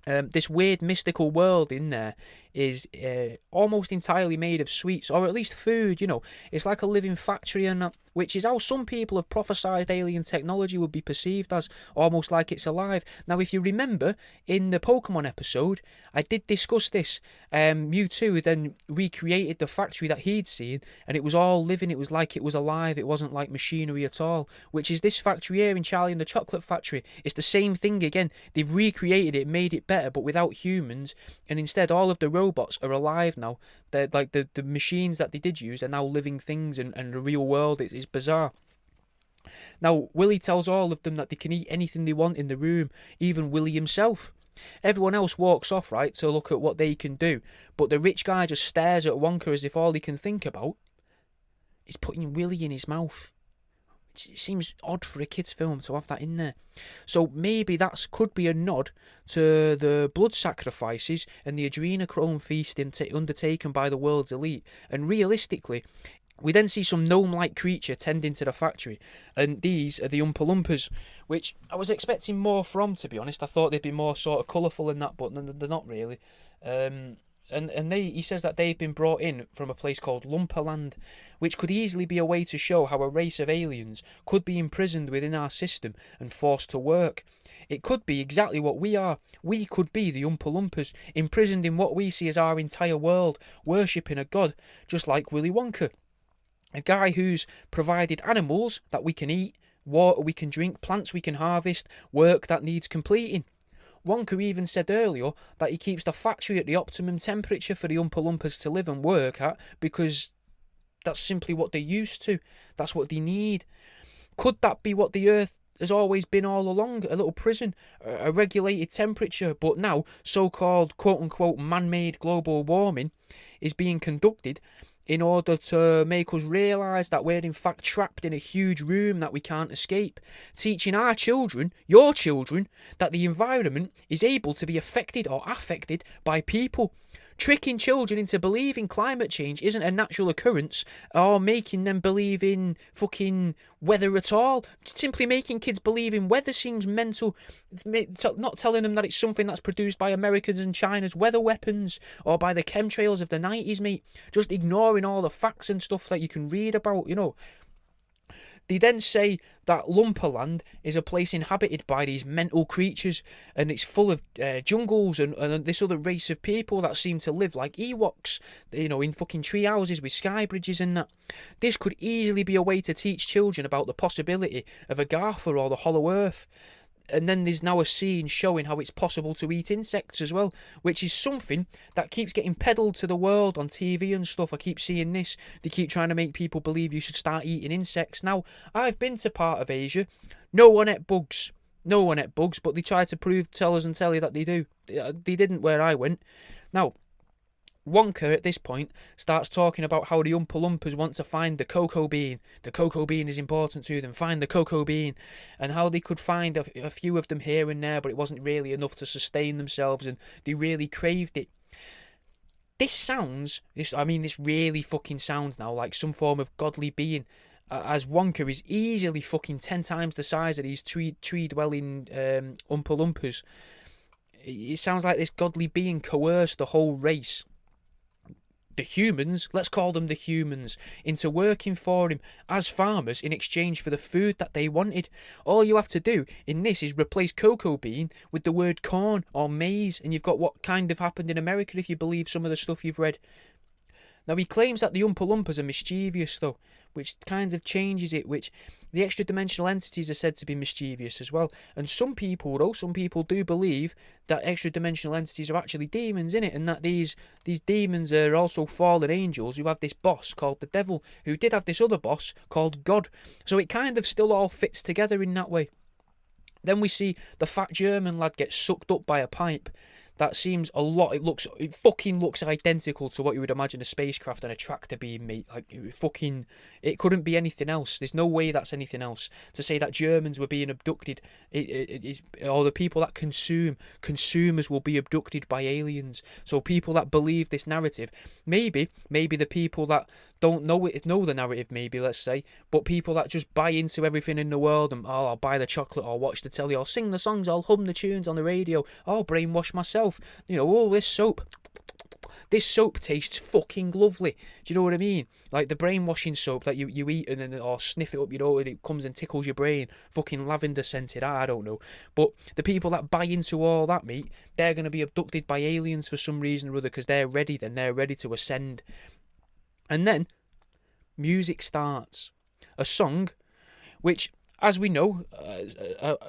This weird mystical world in there is almost entirely made of sweets, or at least food, you know. It's like a living factory, and which is how some people have prophesied alien technology would be perceived as, almost like it's alive. Now, if you remember, in the Pokemon episode, I did discuss this. Mewtwo then recreated the factory that he'd seen, and it was all living, it was like it was alive, it wasn't like machinery at all, which is this factory here in Charlie and the Chocolate Factory. It's the same thing again. They've recreated it, made it better, but without humans, and instead all of the robots are alive now. They're like the machines that they did use are now living things, and the real world is bizarre. Now, Willy tells all of them that they can eat anything they want in the room, even Willy himself. Everyone else walks off, right, to look at what they can do, but the rich guy just stares at Wonka as if all he can think about is putting Willy in his mouth. It seems odd for a kids' film to have that in there. So maybe that could be a nod to the blood sacrifices and the adrenochrome feasting undertaken by the world's elite. And realistically, we then see some gnome-like creature tending to the factory, and these are the Oompa Loompas, which I was expecting more from, to be honest. I thought they'd be more sort of colourful in that, but they're not really. And he says that they've been brought in from a place called Lumperland, which could easily be a way to show how a race of aliens could be imprisoned within our system and forced to work. It could be exactly what we are. We could be the Oompa Loompas, imprisoned in what we see as our entire world, worshipping a god, just like Willy Wonka. A guy who's provided animals that we can eat, water we can drink, plants we can harvest, work that needs completing. Wonka even said earlier that he keeps the factory at the optimum temperature for the Oompa Loompas to live and work at, because that's simply what they're used to. That's what they need. Could that be what the Earth has always been all along? A little prison, a regulated temperature, but now so-called quote-unquote man-made global warming is being conducted in order to make us realise that we're in fact trapped in a huge room that we can't escape, teaching our children, your children, that the environment is able to be affected or affected by people. Tricking children into believing climate change isn't a natural occurrence, or making them believe in fucking weather at all. Simply making kids believe in weather seems mental. It's not telling them that it's something that's produced by Americans and China's weather weapons, or by the chemtrails of the 90s, mate. Just ignoring all the facts and stuff that you can read about, you know. They then say that Lumperland is a place inhabited by these mental creatures, and it's full of jungles and this other race of people that seem to live like Ewoks, in fucking tree houses with sky bridges and that. This could easily be a way to teach children about the possibility of Agartha or the Hollow Earth. And then there's now a scene showing how it's possible to eat insects as well, which is something that keeps getting peddled to the world on TV and stuff. I keep seeing this. They keep trying to make people believe you should start eating insects. Now, I've been to part of Asia. No one ate bugs. But they try to tell us and tell you that they do. They didn't where I went. Now, Wonka at this point starts talking about how the Oompa Loompas want to find the cocoa bean. The cocoa bean is important to them. Find the cocoa bean. And how they could find a few of them here and there, but it wasn't really enough to sustain themselves, and they really craved it. This really fucking sounds now like some form of godly being, as Wonka is easily fucking 10 times the size of these tree-dwelling Oompa Loompas. It sounds like this godly being coerced the whole race, the humans, let's call them the humans, into working for him as farmers in exchange for the food that they wanted. All you have to do in this is replace cocoa bean with the word corn or maize, and you've got what kind of happened in America if you believe some of the stuff you've read. Now, he claims that the Oompa Loompas are mischievous, though, which kind of changes it, which the extra-dimensional entities are said to be mischievous as well. And some people do believe that extra-dimensional entities are actually demons, innit? And that these demons are also fallen angels who have this boss called the devil, who did have this other boss called God. So it kind of still all fits together in that way. Then we see the fat German lad get sucked up by a pipe. That seems a lot. It fucking looks identical to what you would imagine a spacecraft and a tractor being, mate. Like, it couldn't be anything else. There's no way that's anything else. To say that Germans were being abducted, or the people that consumers will be abducted by aliens. So people that believe this narrative, maybe the people that don't know the narrative, maybe, let's say, but people that just buy into everything in the world and, I'll buy the chocolate, or watch the telly, or sing the songs, I'll hum the tunes on the radio, I'll brainwash myself, this soap tastes fucking lovely. Do you know what I mean? Like the brainwashing soap that you eat and then, or sniff it up, and it comes and tickles your brain, fucking lavender scented, I don't know. But the people that buy into all that, mate, they're going to be abducted by aliens for some reason or other, because they're ready to ascend. And then music starts. A song, which, as we know,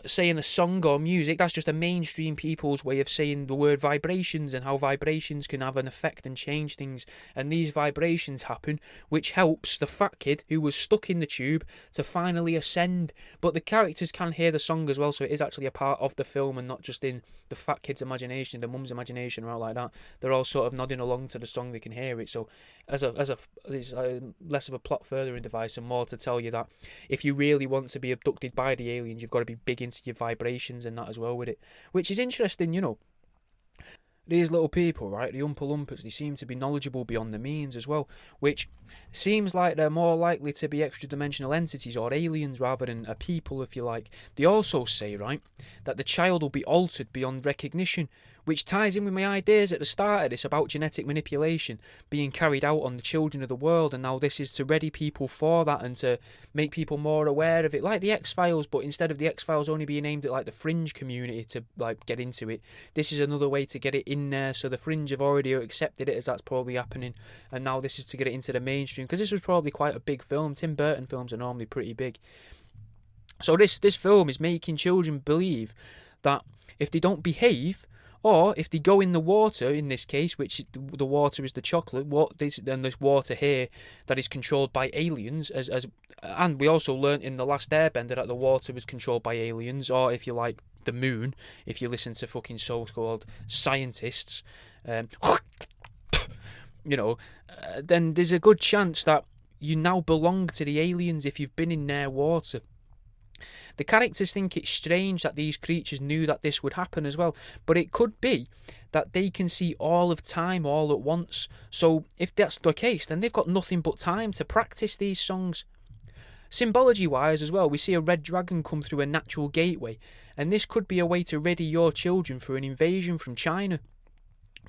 saying a song or music, that's just a mainstream people's way of saying the word vibrations, and how vibrations can have an effect and change things. And these vibrations happen, which helps the fat kid who was stuck in the tube to finally ascend. But the characters can hear the song as well, so it is actually a part of the film and not just in the fat kid's imagination, the mum's imagination, or out like that. They're all sort of nodding along to the song, they can hear it. So it's less of a plot furthering device and more to tell you that if you really want to be abducted by the aliens, you've got to be big into your vibrations and that as well with it, which is interesting. These little people, right, the Oompa Loompas, they seem to be knowledgeable beyond their means as well, which seems like they're more likely to be extra-dimensional entities or aliens rather than a people, if you like. They also say, right, that the child will be altered beyond recognition, which ties in with my ideas at the start of this about genetic manipulation being carried out on the children of the world, and now this is to ready people for that and to make people more aware of it, like the X-Files, but instead of the X-Files only being aimed at like the fringe community to like get into it, this is another way to get it in there. So the fringe have already accepted it as that's probably happening, and now this is to get it into the mainstream, because this was probably quite a big film. Tim Burton films are normally pretty big. So this film is making children believe that if they don't behave, or if they go in the water, in this case, which the water is the chocolate, then there's water here that is controlled by aliens, and we also learnt in The Last Airbender that the water was controlled by aliens, or if you like, the moon, if you listen to fucking so-called scientists, then there's a good chance that you now belong to the aliens if you've been in their water. The characters think it's strange that these creatures knew that this would happen as well, but it could be that they can see all of time all at once. So if that's the case, then they've got nothing but time to practice these songs. Symbology-wise as well, we see a red dragon come through a natural gateway, and this could be a way to ready your children for an invasion from China.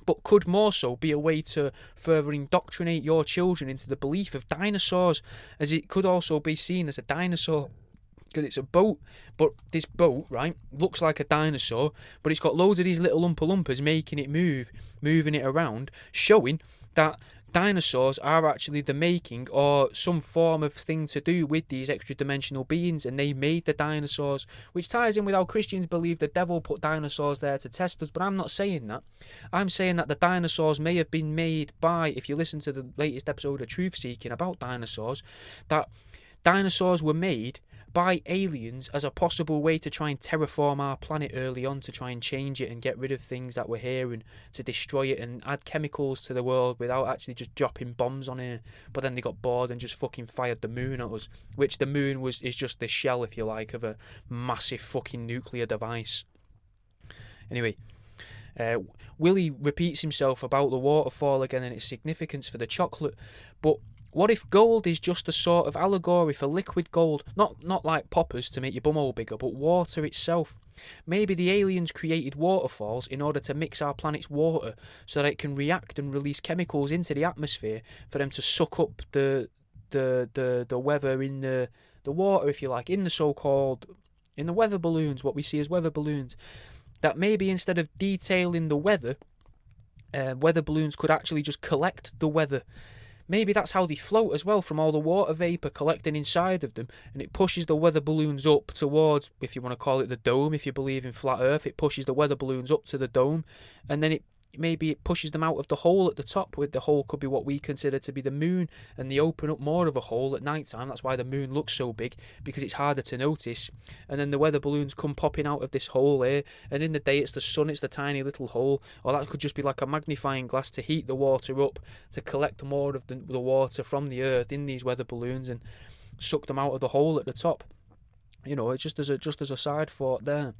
but could more so be a way to further indoctrinate your children into the belief of dinosaurs, as it could also be seen as a dinosaur. Because it's a boat, but this boat, right, looks like a dinosaur, but it's got loads of these little Oompa Loompas making it move, moving it around, showing that dinosaurs are actually the making or some form of thing to do with these extra-dimensional beings, and they made the dinosaurs, which ties in with how Christians believe the devil put dinosaurs there to test us. But I'm not saying that. I'm saying that the dinosaurs may have been made by, if you listen to the latest episode of Truth Seeking about dinosaurs, that dinosaurs were made by aliens as a possible way to try and terraform our planet early on, to try and change it and get rid of things that were here and to destroy it and add chemicals to the world without actually just dropping bombs on it. But then they got bored and just fucking fired the moon at us, which the moon is just the shell, if you like, of a massive fucking nuclear device. Anyway, Willie repeats himself about the waterfall again and its significance for the chocolate, but what if gold is just a sort of allegory for liquid gold? Not like poppers to make your bumhole bigger, but water itself. Maybe the aliens created waterfalls in order to mix our planet's water so that it can react and release chemicals into the atmosphere for them to suck up the weather in the water, if you like, in the weather balloons, what we see as weather balloons. That maybe instead of detailing the weather balloons could actually just collect the weather. Maybe that's how they float as well, from all the water vapour collecting inside of them, and it pushes the weather balloons up towards, if you want to call it the dome, if you believe in flat earth, it pushes the weather balloons up to the dome, and then maybe it pushes them out of the hole at the top, where the hole could be what we consider to be the moon, and they open up more of a hole at night time. That's why the moon looks so big, because it's harder to notice, and then the weather balloons come popping out of this hole here, and in the day it's the sun, it's the tiny little hole, or that could just be like a magnifying glass to heat the water up, to collect more of the water from the earth in these weather balloons and suck them out of the hole at the top. You know, it's just as a side thought there.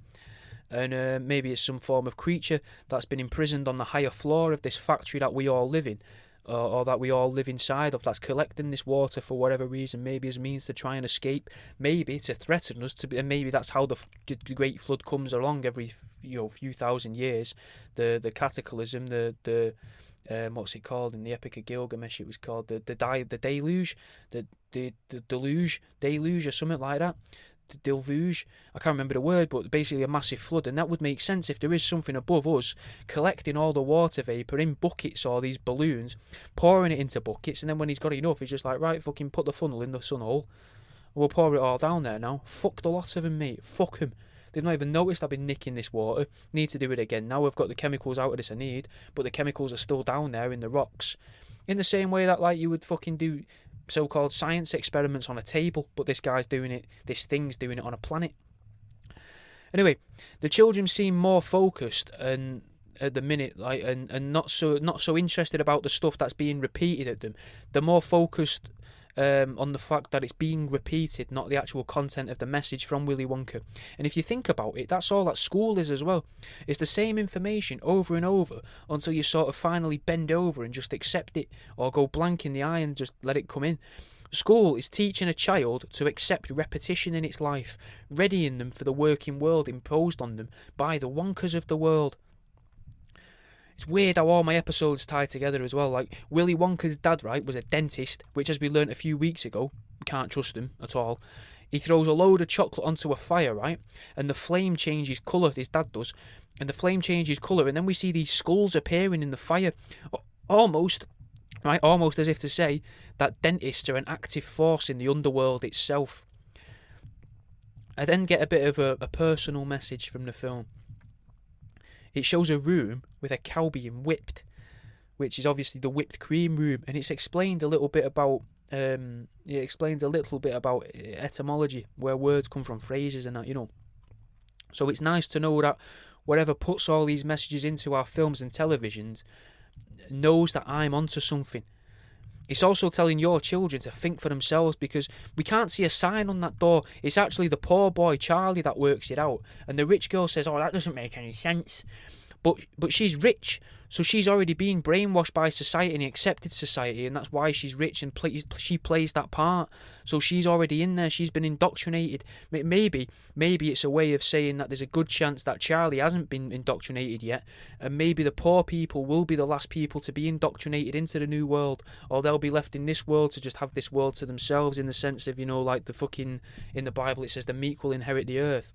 And maybe it's some form of creature that's been imprisoned on the higher floor of this factory that we all live in, or that we all live inside of, that's collecting this water for whatever reason, maybe as a means to try and escape, maybe to threaten us, and maybe that's how the Great Flood comes along every few thousand years, the cataclysm, the what's it called in the Epic of Gilgamesh? It was called the deluge, the deluge or something like that. The deluge, I can't remember the word, but basically a massive flood, and that would make sense if there is something above us collecting all the water vapour in buckets or these balloons, pouring it into buckets, and then when he's got enough, he's just like, right, fucking put the funnel in the sun hole, we'll pour it all down there now. Fuck the lot of them, mate. Fuck them. They've not even noticed I've been nicking this water. Need to do it again. Now we've got the chemicals out of this I need, but the chemicals are still down there in the rocks. In the same way that, like, you would fucking do so-called science experiments on a table, but this thing's doing it on a planet. Anyway, the children seem more focused and at the minute, like, and not so interested about the stuff that's being repeated at them. They're more focused on the fact that it's being repeated, not the actual content of the message from Willy Wonka. And if you think about it, that's all that school is as well. It's the same information over and over until you sort of finally bend over and just accept it, or go blank in the eye and just let it come in. School is teaching a child to accept repetition in its life, readying them for the working world imposed on them by the Wonkas of the world. It's weird how all my episodes tie together as well. Like, Willy Wonka's dad, right, was a dentist, which, as we learnt a few weeks ago, we can't trust him at all. He throws a load of chocolate onto a fire, right, and the flame changes colour, his dad does, and the flame changes colour, and then we see these skulls appearing in the fire, almost as if to say that dentists are an active force in the underworld itself. I then get a bit of a personal message from the film. It it shows a room with a cow being whipped, which is obviously the whipped cream room, and it's explained a little bit about etymology, where words come from, phrases and that, you know. So it's nice to know that whatever puts all these messages into our films and televisions knows that I'm onto something. It's also telling your children to think for themselves, because we can't see a sign on that door. It's actually the poor boy Charlie that works it out, and the rich girl says, "Oh, that doesn't make any sense." But she's rich, So she's already been brainwashed by society and accepted society, and that's why she's rich and she plays that part. So she's already in there. She's been indoctrinated. Maybe it's a way of saying that there's a good chance that Charlie hasn't been indoctrinated yet, and maybe the poor people will be the last people to be indoctrinated into the new world, or they'll be left in this world to just have this world to themselves, in the sense of, like the fucking, in the Bible it says the meek will inherit the earth.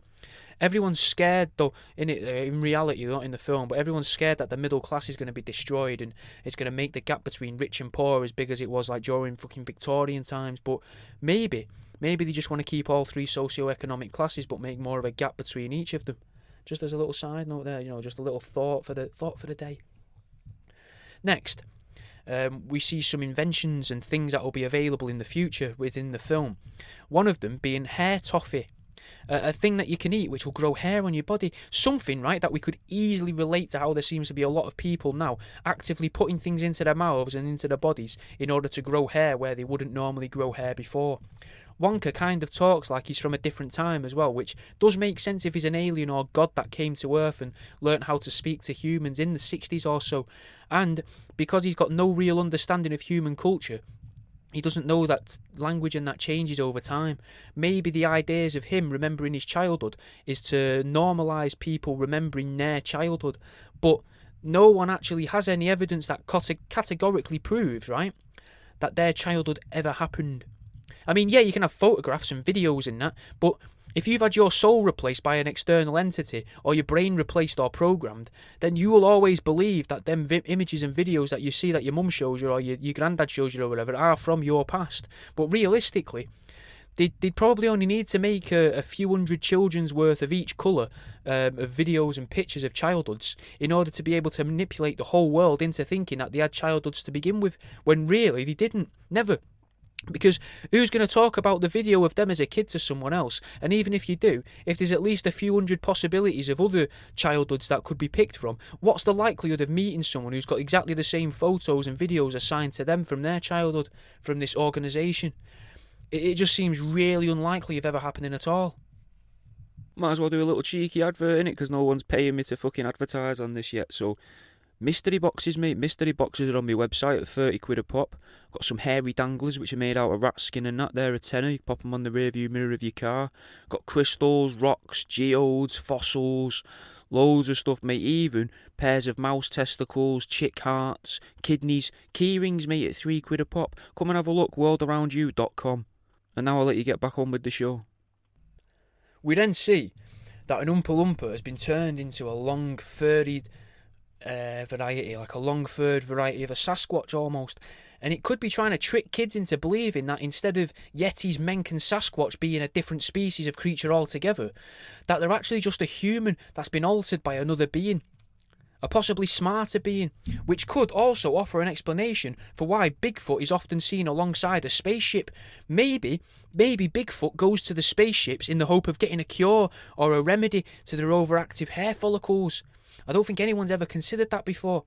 Everyone's scared, though, in reality, not in the film, but everyone's scared that the middle class is going to be destroyed, and it's going to make the gap between rich and poor as big as it was like during fucking Victorian times. But maybe they just want to keep all three socio-economic classes, but make more of a gap between each of them. Just as a little side note there, just a little thought for the day. Next, we see some inventions and things that will be available in the future within the film. One of them being hair toffee. A thing that you can eat which will grow hair on your body. Something, right, that we could easily relate to how there seems to be a lot of people now actively putting things into their mouths and into their bodies in order to grow hair where they wouldn't normally grow hair before. Wonka kind of talks like he's from a different time as well, which does make sense if he's an alien or god that came to Earth and learnt how to speak to humans in the 60s or so. And because he's got no real understanding of human culture, he doesn't know that language and that changes over time. Maybe the ideas of him remembering his childhood is to normalise people remembering their childhood. But no one actually has any evidence that categorically proves, right, that their childhood ever happened. I mean, yeah, you can have photographs and videos and that, but if you've had your soul replaced by an external entity, or your brain replaced or programmed, then you will always believe that them images and videos that you see that your mum shows you or your granddad shows you or whatever are from your past. But realistically, they'd probably only need to make a few hundred children's worth of each colour of videos and pictures of childhoods in order to be able to manipulate the whole world into thinking that they had childhoods to begin with, when really they didn't. Never. Because who's going to talk about the video of them as a kid to someone else? And even if you do, if there's at least a few hundred possibilities of other childhoods that could be picked from, what's the likelihood of meeting someone who's got exactly the same photos and videos assigned to them from their childhood, from this organisation? It just seems really unlikely of ever happening at all. Might as well do a little cheeky advert in it, because no one's paying me to fucking advertise on this yet. So, mystery boxes, mate. Mystery boxes are on my website at 30 quid a pop. Got some hairy danglers which are made out of rat skin and that. They're a tenner. You can pop them on the rear view mirror of your car. Got crystals, rocks, geodes, fossils, loads of stuff, mate. Even pairs of mouse testicles, chick hearts, kidneys, key rings, mate, at 3 quid a pop. Come and have a look. worldaroundyou.com. And now I'll let you get back on with the show. We then see that an Oompa Loompa has been turned into a long furried variety, like a long-furred variety of a Sasquatch almost. And it could be trying to trick kids into believing that instead of Yetis, Menk and Sasquatch being a different species of creature altogether, that they're actually just a human that's been altered by another being. A possibly smarter being, which could also offer an explanation for why Bigfoot is often seen alongside a spaceship. Maybe Bigfoot goes to the spaceships in the hope of getting a cure or a remedy to their overactive hair follicles. I don't think anyone's ever considered that before.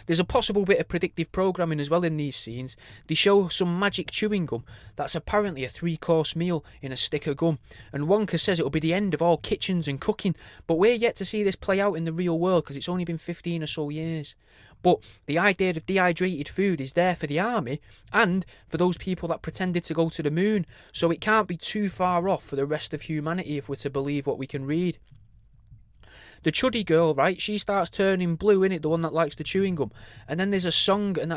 There's a possible bit of predictive programming as well in these scenes. They show some magic chewing gum that's apparently a 3-course meal in a stick of gum, and Wonka says it'll be the end of all kitchens and cooking, but we're yet to see this play out in the real world because it's only been 15 or so years. But the idea of dehydrated food is there for the army and for those people that pretended to go to the moon, so it can't be too far off for the rest of humanity if we're to believe what we can read. The chuddy girl, right, she starts turning blue, innit, the one that likes the chewing gum. And then there's a song, and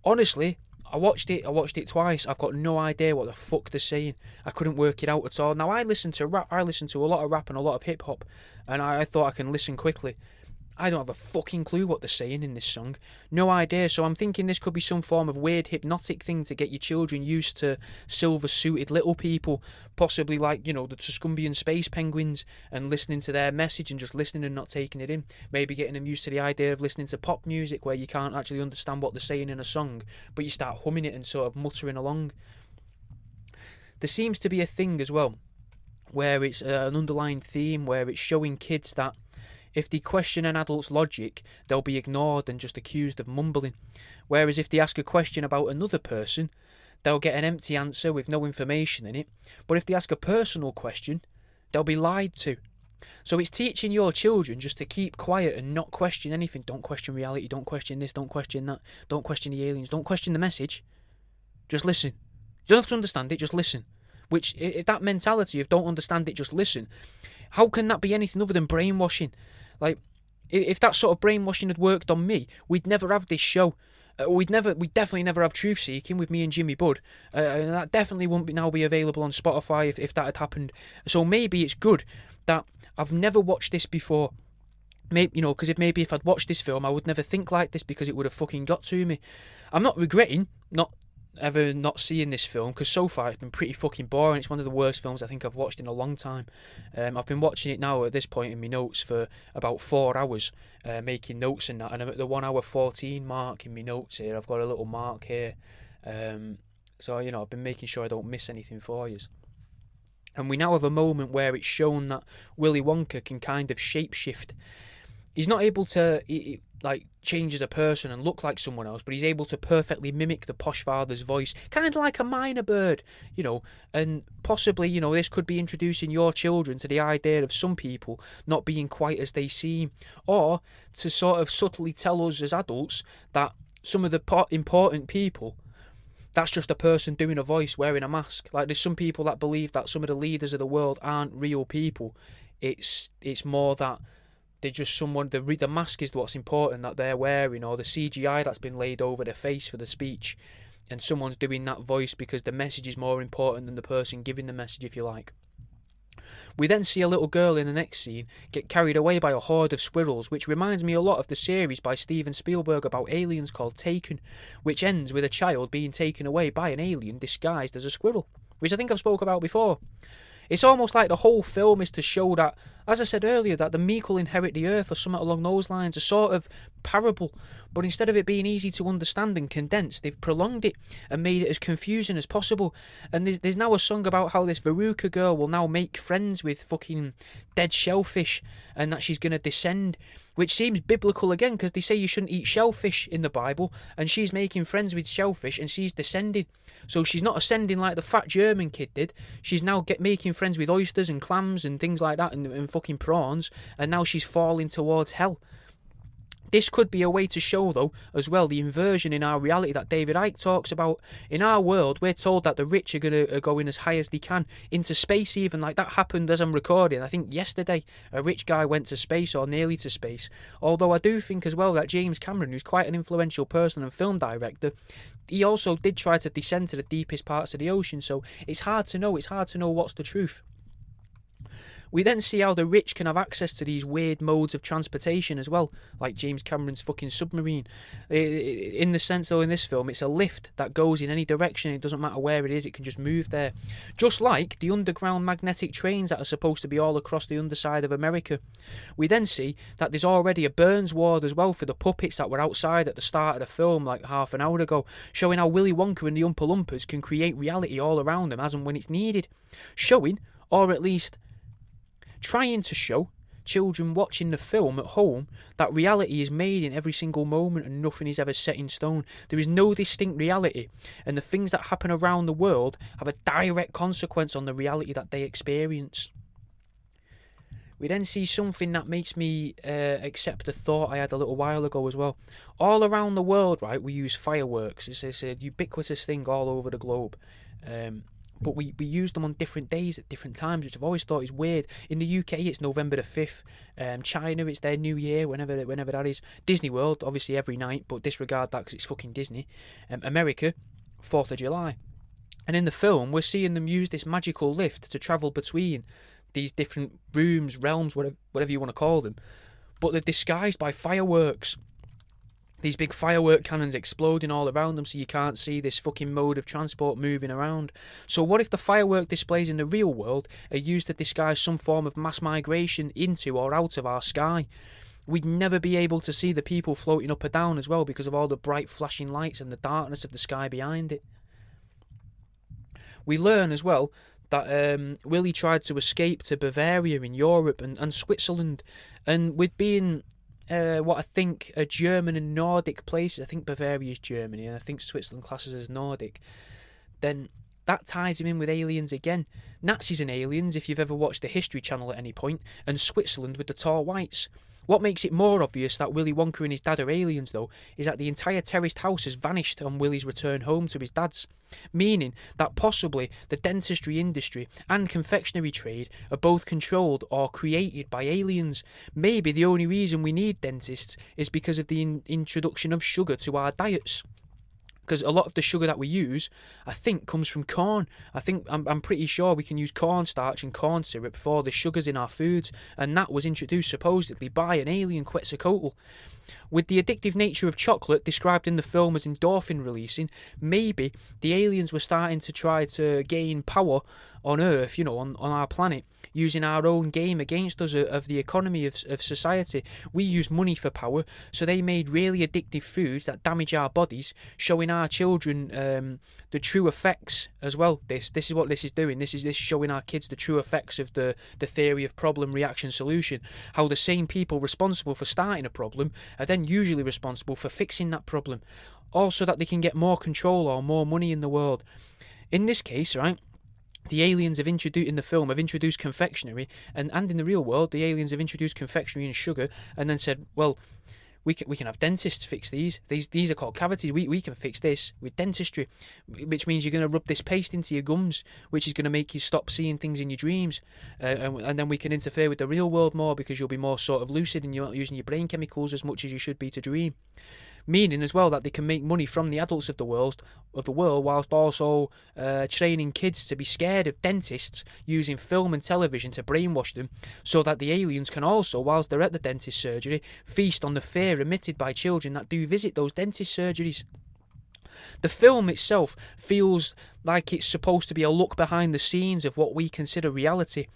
honestly, I watched it twice. I've got no idea what the fuck they're saying. I couldn't work it out at all. Now, I listen to rap. I listen to a lot of rap and a lot of hip-hop, and I thought I can listen quickly. I don't have a fucking clue what they're saying in this song. No idea. So I'm thinking this could be some form of weird hypnotic thing to get your children used to silver-suited little people, possibly like, the Tuscumbian space penguins, and listening to their message and just listening and not taking it in. Maybe getting them used to the idea of listening to pop music where you can't actually understand what they're saying in a song, but you start humming it and sort of muttering along. There seems to be a thing as well where it's an underlying theme where it's showing kids that if they question an adult's logic, they'll be ignored and just accused of mumbling. Whereas if they ask a question about another person, they'll get an empty answer with no information in it. But if they ask a personal question, they'll be lied to. So it's teaching your children just to keep quiet and not question anything. Don't question reality, don't question this, don't question that, don't question the aliens, don't question the message. Just listen. You don't have to understand it, just listen. Which, if that mentality of don't understand it, just listen, how can that be anything other than brainwashing? Like, if that sort of brainwashing had worked on me, we'd never have this show. We'd definitely never have Truth Seeking with me and Jimmy Budd. And that definitely wouldn't now be available on Spotify if that had happened. So maybe it's good that I've never watched this before. Maybe, because if I'd watched this film, I would never think like this because it would have fucking got to me. I'm not regretting not seeing this film, because so far it's been pretty fucking boring. It's one of the worst films I think I've watched in a long time. I've been watching it now at this point in my notes for about 4 hours, making notes and that, and I'm at the 1 hour 14 mark in my notes here. I've got a little mark here, so I've been making sure I don't miss anything for you. And we now have a moment where it's shown that Willy Wonka can kind of shapeshift. He's not able to change as a person and look like someone else, but he's able to perfectly mimic the posh father's voice, kind of like a minor bird, and possibly, this could be introducing your children to the idea of some people not being quite as they seem, or to sort of subtly tell us as adults that some of the important people, that's just a person doing a voice wearing a mask. Like, there's some people that believe that some of the leaders of the world aren't real people. It's more that they're just someone, the mask is what's important that they're wearing, or the CGI that's been laid over their face for the speech, and someone's doing that voice because the message is more important than the person giving the message, if you like. We then see a little girl in the next scene get carried away by a horde of squirrels, which reminds me a lot of the series by Steven Spielberg about aliens called Taken, which ends with a child being taken away by an alien disguised as a squirrel, which I think I've spoke about before. It's almost like the whole film is to show that, as I said earlier, that the meek will inherit the earth, or something along those lines, a sort of parable. But instead of it being easy to understand and condensed, they've prolonged it and made it as confusing as possible. And there's now a song about how this Veruca girl will now make friends with fucking dead shellfish, and that she's going to descend, which seems biblical again, because they say you shouldn't eat shellfish in the Bible, and she's making friends with shellfish and she's descending. So she's not ascending like the fat German kid did. She's now making friends with oysters and clams and things like that, and fucking prawns, and now she's falling towards hell. This could be a way to show, though, as well, the inversion in our reality that David Icke talks about. In our world, we're told that the rich are going to go in as high as they can, into space even. Like, that happened as I'm recording. I think yesterday, a rich guy went to space, or nearly to space. Although I do think as well that James Cameron, who's quite an influential person and film director, he also did try to descend to the deepest parts of the ocean. So it's hard to know. It's hard to know what's the truth. We then see how the rich can have access to these weird modes of transportation as well, like James Cameron's fucking submarine. In the sense, though, in this film, it's a lift that goes in any direction. It doesn't matter where it is, it can just move there. Just like the underground magnetic trains that are supposed to be all across the underside of America. We then see that there's already a Burns ward as well for the puppets that were outside at the start of the film, like half an hour ago, showing how Willy Wonka and the Oompa Loompas can create reality all around them as and when it's needed. Showing, or at least trying to show, children watching the film at home that reality is made in every single moment and nothing is ever set in stone. There is no distinct reality, and the things that happen around the world have a direct consequence on the reality that they experience. We then see something that makes me accept a thought I had a little while ago as well. All around the world, right, we use fireworks. It's a ubiquitous thing all over the globe. But we use them on different days at different times, which I've always thought is weird. In the UK, it's November the 5th. China, it's their New Year, whenever that is. Disney World, obviously every night, but disregard that because it's fucking Disney. America, 4th of July. And in the film, we're seeing them use this magical lift to travel between these different rooms, realms, whatever you want to call them. But they're disguised by fireworks. These big firework cannons exploding all around them, so you can't see this fucking mode of transport moving around. So what if the firework displays in the real world are used to disguise some form of mass migration into or out of our sky? We'd never be able to see the people floating up or down as well because of all the bright flashing lights and the darkness of the sky behind it. We learn as well that Willy tried to escape to Bavaria in Europe and Switzerland, and with being what I think are German and Nordic places, I think Bavaria is Germany and I think Switzerland classes as Nordic, then that ties him in with aliens again. Nazis and aliens, if you've ever watched the History Channel at any point, and Switzerland with the tall whites. What makes it more obvious that Willy Wonka and his dad are aliens, though, is that the entire terraced house has vanished on Willy's return home to his dad's, meaning that possibly the dentistry industry and confectionery trade are both controlled or created by aliens. Maybe the only reason we need dentists is because of the introduction of sugar to our diets. Because a lot of the sugar that we use, I think, comes from corn. I'm pretty sure we can use cornstarch and corn syrup for the sugars in our foods, and that was introduced supposedly by an alien Quetzalcoatl. With the addictive nature of chocolate described in the film as endorphin releasing, maybe the aliens were starting to try to gain power on Earth, on our planet, using our own game against us of the economy of society. We use money for power, so they made really addictive foods that damage our bodies, showing our children the true effects as well. This is what this is doing. This is showing our kids the true effects of the theory of problem, reaction, solution. How the same people responsible for starting a problem are then usually responsible for fixing that problem, also that they can get more control or more money in the world. In this case, right, the aliens have introduced confectionery, and in the real world, the aliens have introduced confectionery and sugar, and then said, well, we can have dentists fix these. These are called cavities. We can fix this with dentistry, which means you're going to rub this paste into your gums, which is going to make you stop seeing things in your dreams, and then we can interfere with the real world more because you'll be more sort of lucid and you're not using your brain chemicals as much as you should be to dream. Meaning as well that they can make money from the adults of the world, whilst also training kids to be scared of dentists, using film and television to brainwash them, so that the aliens can also, whilst they're at the dentist surgery, feast on the fear emitted by children that do visit those dentist surgeries. The film itself feels like it's supposed to be a look behind the scenes of what we consider reality,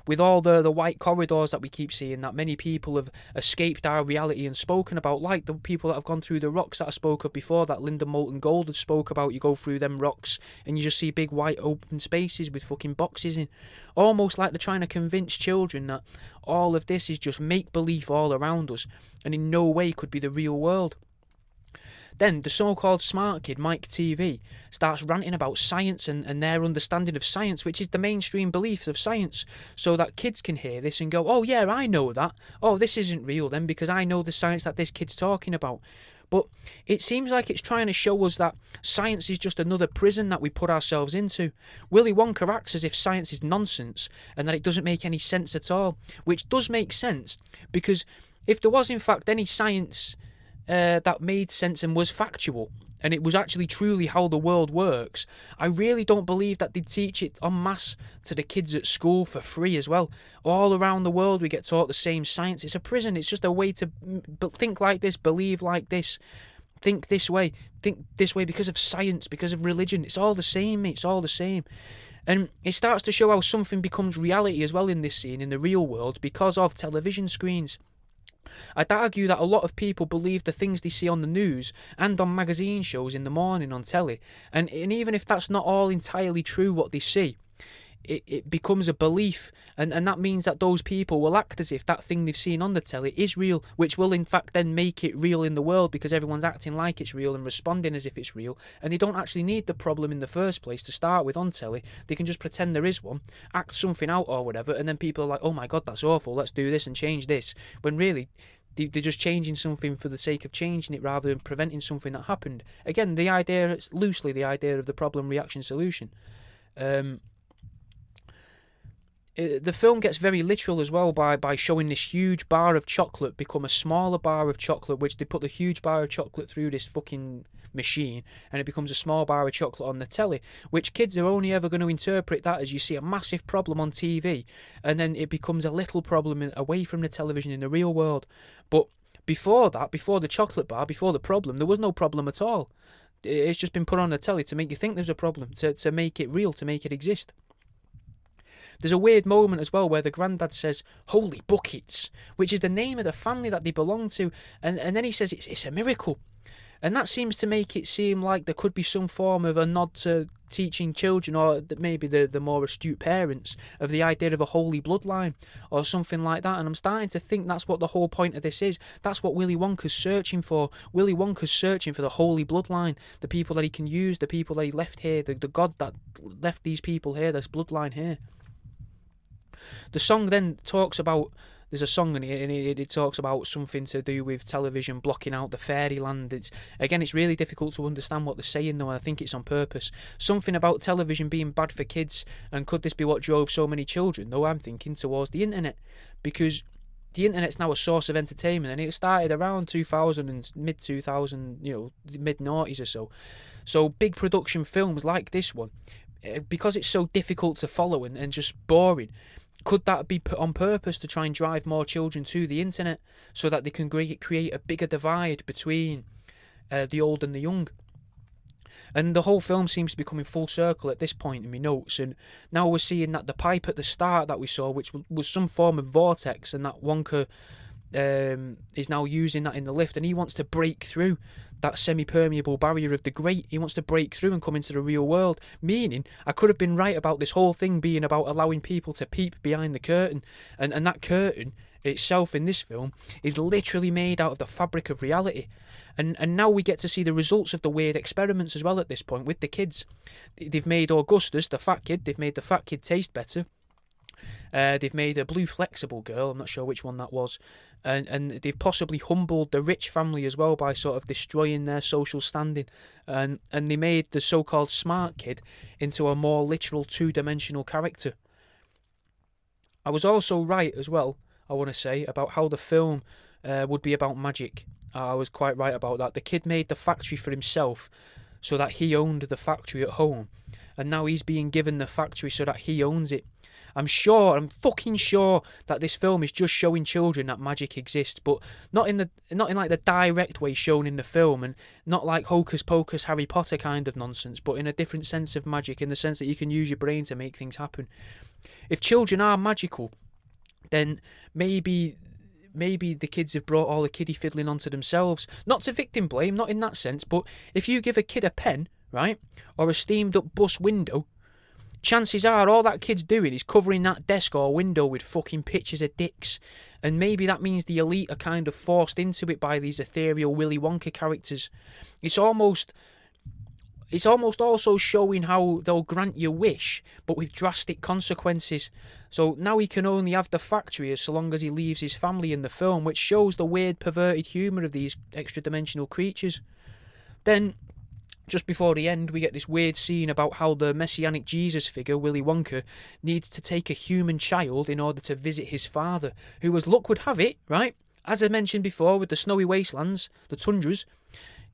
with all the white corridors that we keep seeing, that many people have escaped our reality and spoken about, like the people that have gone through the rocks that I spoke of before, that Linda Moulton Gold had spoke about. You go through them rocks and you just see big white open spaces with fucking boxes in, almost like they're trying to convince children that all of this is just make-believe all around us and in no way could be the real world. Then the so-called smart kid, Mike TV, starts ranting about science and their understanding of science, which is the mainstream beliefs of science, so that kids can hear this and go, oh yeah, I know that. Oh, this isn't real then, because I know the science that this kid's talking about. But it seems like it's trying to show us that science is just another prison that we put ourselves into. Willy Wonka acts as if science is nonsense and that it doesn't make any sense at all, which does make sense, because if there was in fact any science that made sense and was factual, and it was actually truly how the world works, I really don't believe that they'd teach it en masse to the kids at school for free as well. All around the world we get taught the same science. It's a prison. It's just a way to think like this, believe like this, think this way because of science, because of religion. It's all the same, mate. It's all the same. And it starts to show how something becomes reality as well in this scene, in the real world, because of television screens. I'd argue that a lot of people believe the things they see on the news and on magazine shows in the morning on telly, and even if that's not all entirely true what they see, it becomes a belief, and that means that those people will act as if that thing they've seen on the telly is real, which will in fact then make it real in the world, because everyone's acting like it's real and responding as if it's real, and they don't actually need the problem in the first place to start with on telly. They can just pretend there is one, act something out or whatever, and then people are like, oh my god, that's awful, let's do this and change this, when really they're just changing something for the sake of changing it rather than preventing something that happened. Again, loosely the idea of the problem, reaction, solution. The film gets very literal as well by showing this huge bar of chocolate become a smaller bar of chocolate, which they put the huge bar of chocolate through this fucking machine, and it becomes a small bar of chocolate on the telly, which kids are only ever going to interpret that as you see a massive problem on TV, and then it becomes a little problem away from the television in the real world. But before that, before the chocolate bar, before the problem, there was no problem at all. It's just been put on the telly to make you think there's a problem, to make it real, to make it exist. There's a weird moment as well where the granddad says, "Holy buckets," which is the name of the family that they belong to, and then he says it's a miracle. And that seems to make it seem like there could be some form of a nod to teaching children, or maybe the more astute parents, of the idea of a holy bloodline or something like that. And I'm starting to think that's what the whole point of this is. That's what Willy Wonka's searching for. Willy Wonka's searching for the holy bloodline, the people that he can use, the people that he left here, the God that left these people here, this bloodline here. The song then talks about, there's a song in it, and it talks about something to do with television blocking out the fairyland. It's really difficult to understand what they're saying, though, and I think it's on purpose. Something about television being bad for kids, and could this be what drove so many children, though I'm thinking towards the internet, because the internet's now a source of entertainment, and it started around 2000 and mid-2000, mid-noughties or so. So big production films like this one, because it's so difficult to follow and just boring, could that be put on purpose to try and drive more children to the internet so that they can create a bigger divide between the old and the young? And the whole film seems to be coming full circle at this point in my notes, and now we're seeing that the pipe at the start that we saw, which was some form of vortex, and that Wonka is now using that in the lift, and he wants to break through that semi-permeable barrier of the grate. He wants to break through and come into the real world, meaning I could have been right about this whole thing being about allowing people to peep behind the curtain, and that curtain itself in this film is literally made out of the fabric of reality. And now we get to see the results of the weird experiments as well at this point with the kids. They've made Augustus, the fat kid, they've made the fat kid taste better. They've made a blue flexible girl, I'm not sure which one that was, and they've possibly humbled the rich family as well by sort of destroying their social standing, and they made the so-called smart kid into a more literal two-dimensional character. I was also right as well, I want to say, about how the film would be about magic. I was quite right about that. The kid made the factory for himself so that he owned the factory at home, and now he's being given the factory so that he owns it. I'm fucking sure that this film is just showing children that magic exists, but not in like the direct way shown in the film, and not like Hocus Pocus Harry Potter kind of nonsense, but in a different sense of magic, in the sense that you can use your brain to make things happen. If children are magical, then maybe the kids have brought all the kiddie fiddling onto themselves. Not to victim blame, not in that sense, but if you give a kid a pen, right, or a steamed up bus window, chances are all that kid's doing is covering that desk or window with fucking pictures of dicks. And maybe that means the elite are kind of forced into it by these ethereal Willy Wonka characters. It's almost also showing how they'll grant your wish, but with drastic consequences. So now he can only have the factory so long as he leaves his family in the film, which shows the weird perverted humour of these extra-dimensional creatures. Then, just before the end, we get this weird scene about how the messianic Jesus figure, Willy Wonka, needs to take a human child in order to visit his father, who, as luck would have it, right, as I mentioned before with the snowy wastelands, the tundras,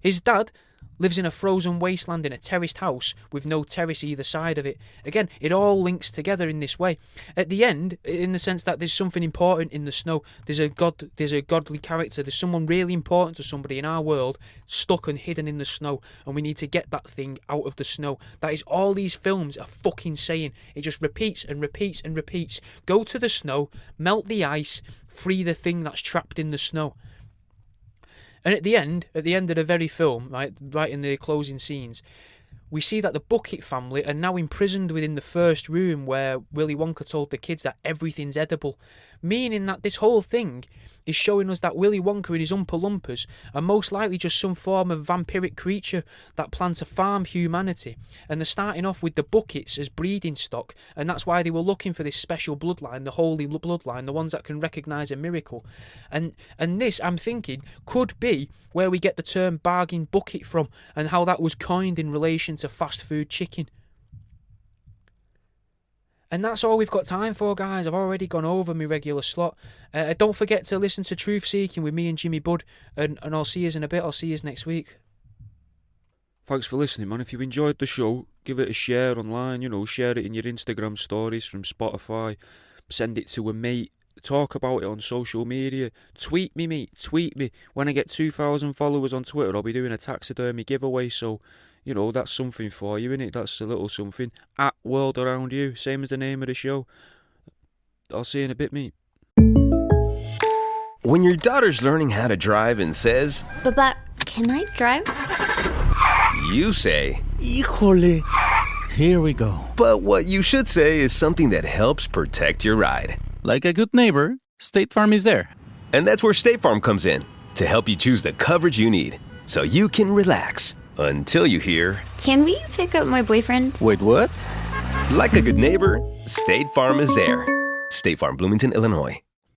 his dad lives in a frozen wasteland in a terraced house with no terrace either side of it. Again, it all links together in this way. At the end, in the sense that there's something important in the snow, there's a godly character, there's someone really important to somebody in our world stuck and hidden in the snow, and we need to get that thing out of the snow. That is all these films are fucking saying. It just repeats and repeats and repeats. Go to the snow, melt the ice, free the thing that's trapped in the snow. And at the end of the very film, right in the closing scenes, we see that the Bucket family are now imprisoned within the first room where Willy Wonka told the kids that everything's edible, meaning that this whole thing is showing us that Willy Wonka and his Oompa Loompas are most likely just some form of vampiric creature that plan to farm humanity, and they're starting off with the Buckets as breeding stock, and that's why they were looking for this special bloodline, the holy bloodline, the ones that can recognise a miracle. And this, I'm thinking, could be where we get the term bargain bucket from, and how that was coined in relation to fast food chicken. And that's all we've got time for, guys. I've already gone over my regular slot. Don't forget to listen to Truth Seeking with me and Jimmy Budd, and I'll see you in a bit. I'll see you next week. Thanks for listening, man. If you enjoyed the show, give it a share online, share it in your Instagram stories from Spotify, send it to a mate, talk about it on social media, tweet me, mate, tweet me. When I get 2,000 followers on Twitter, I'll be doing a taxidermy giveaway, so that's something for you, innit? That's a little something. At World Around You, same as the name of the show. I'll see you in a bit, mate. When your daughter's learning how to drive and says, But Can I drive? You say, Híjole. Here we go. but what you should say is something that helps protect your ride. Like a good neighbor, State Farm is there. And that's where State Farm comes in, to help you choose the coverage you need, so you can relax until you hear, Can we pick up my boyfriend? Wait, what? like a good neighbor, State Farm is there. State Farm, Bloomington, Illinois.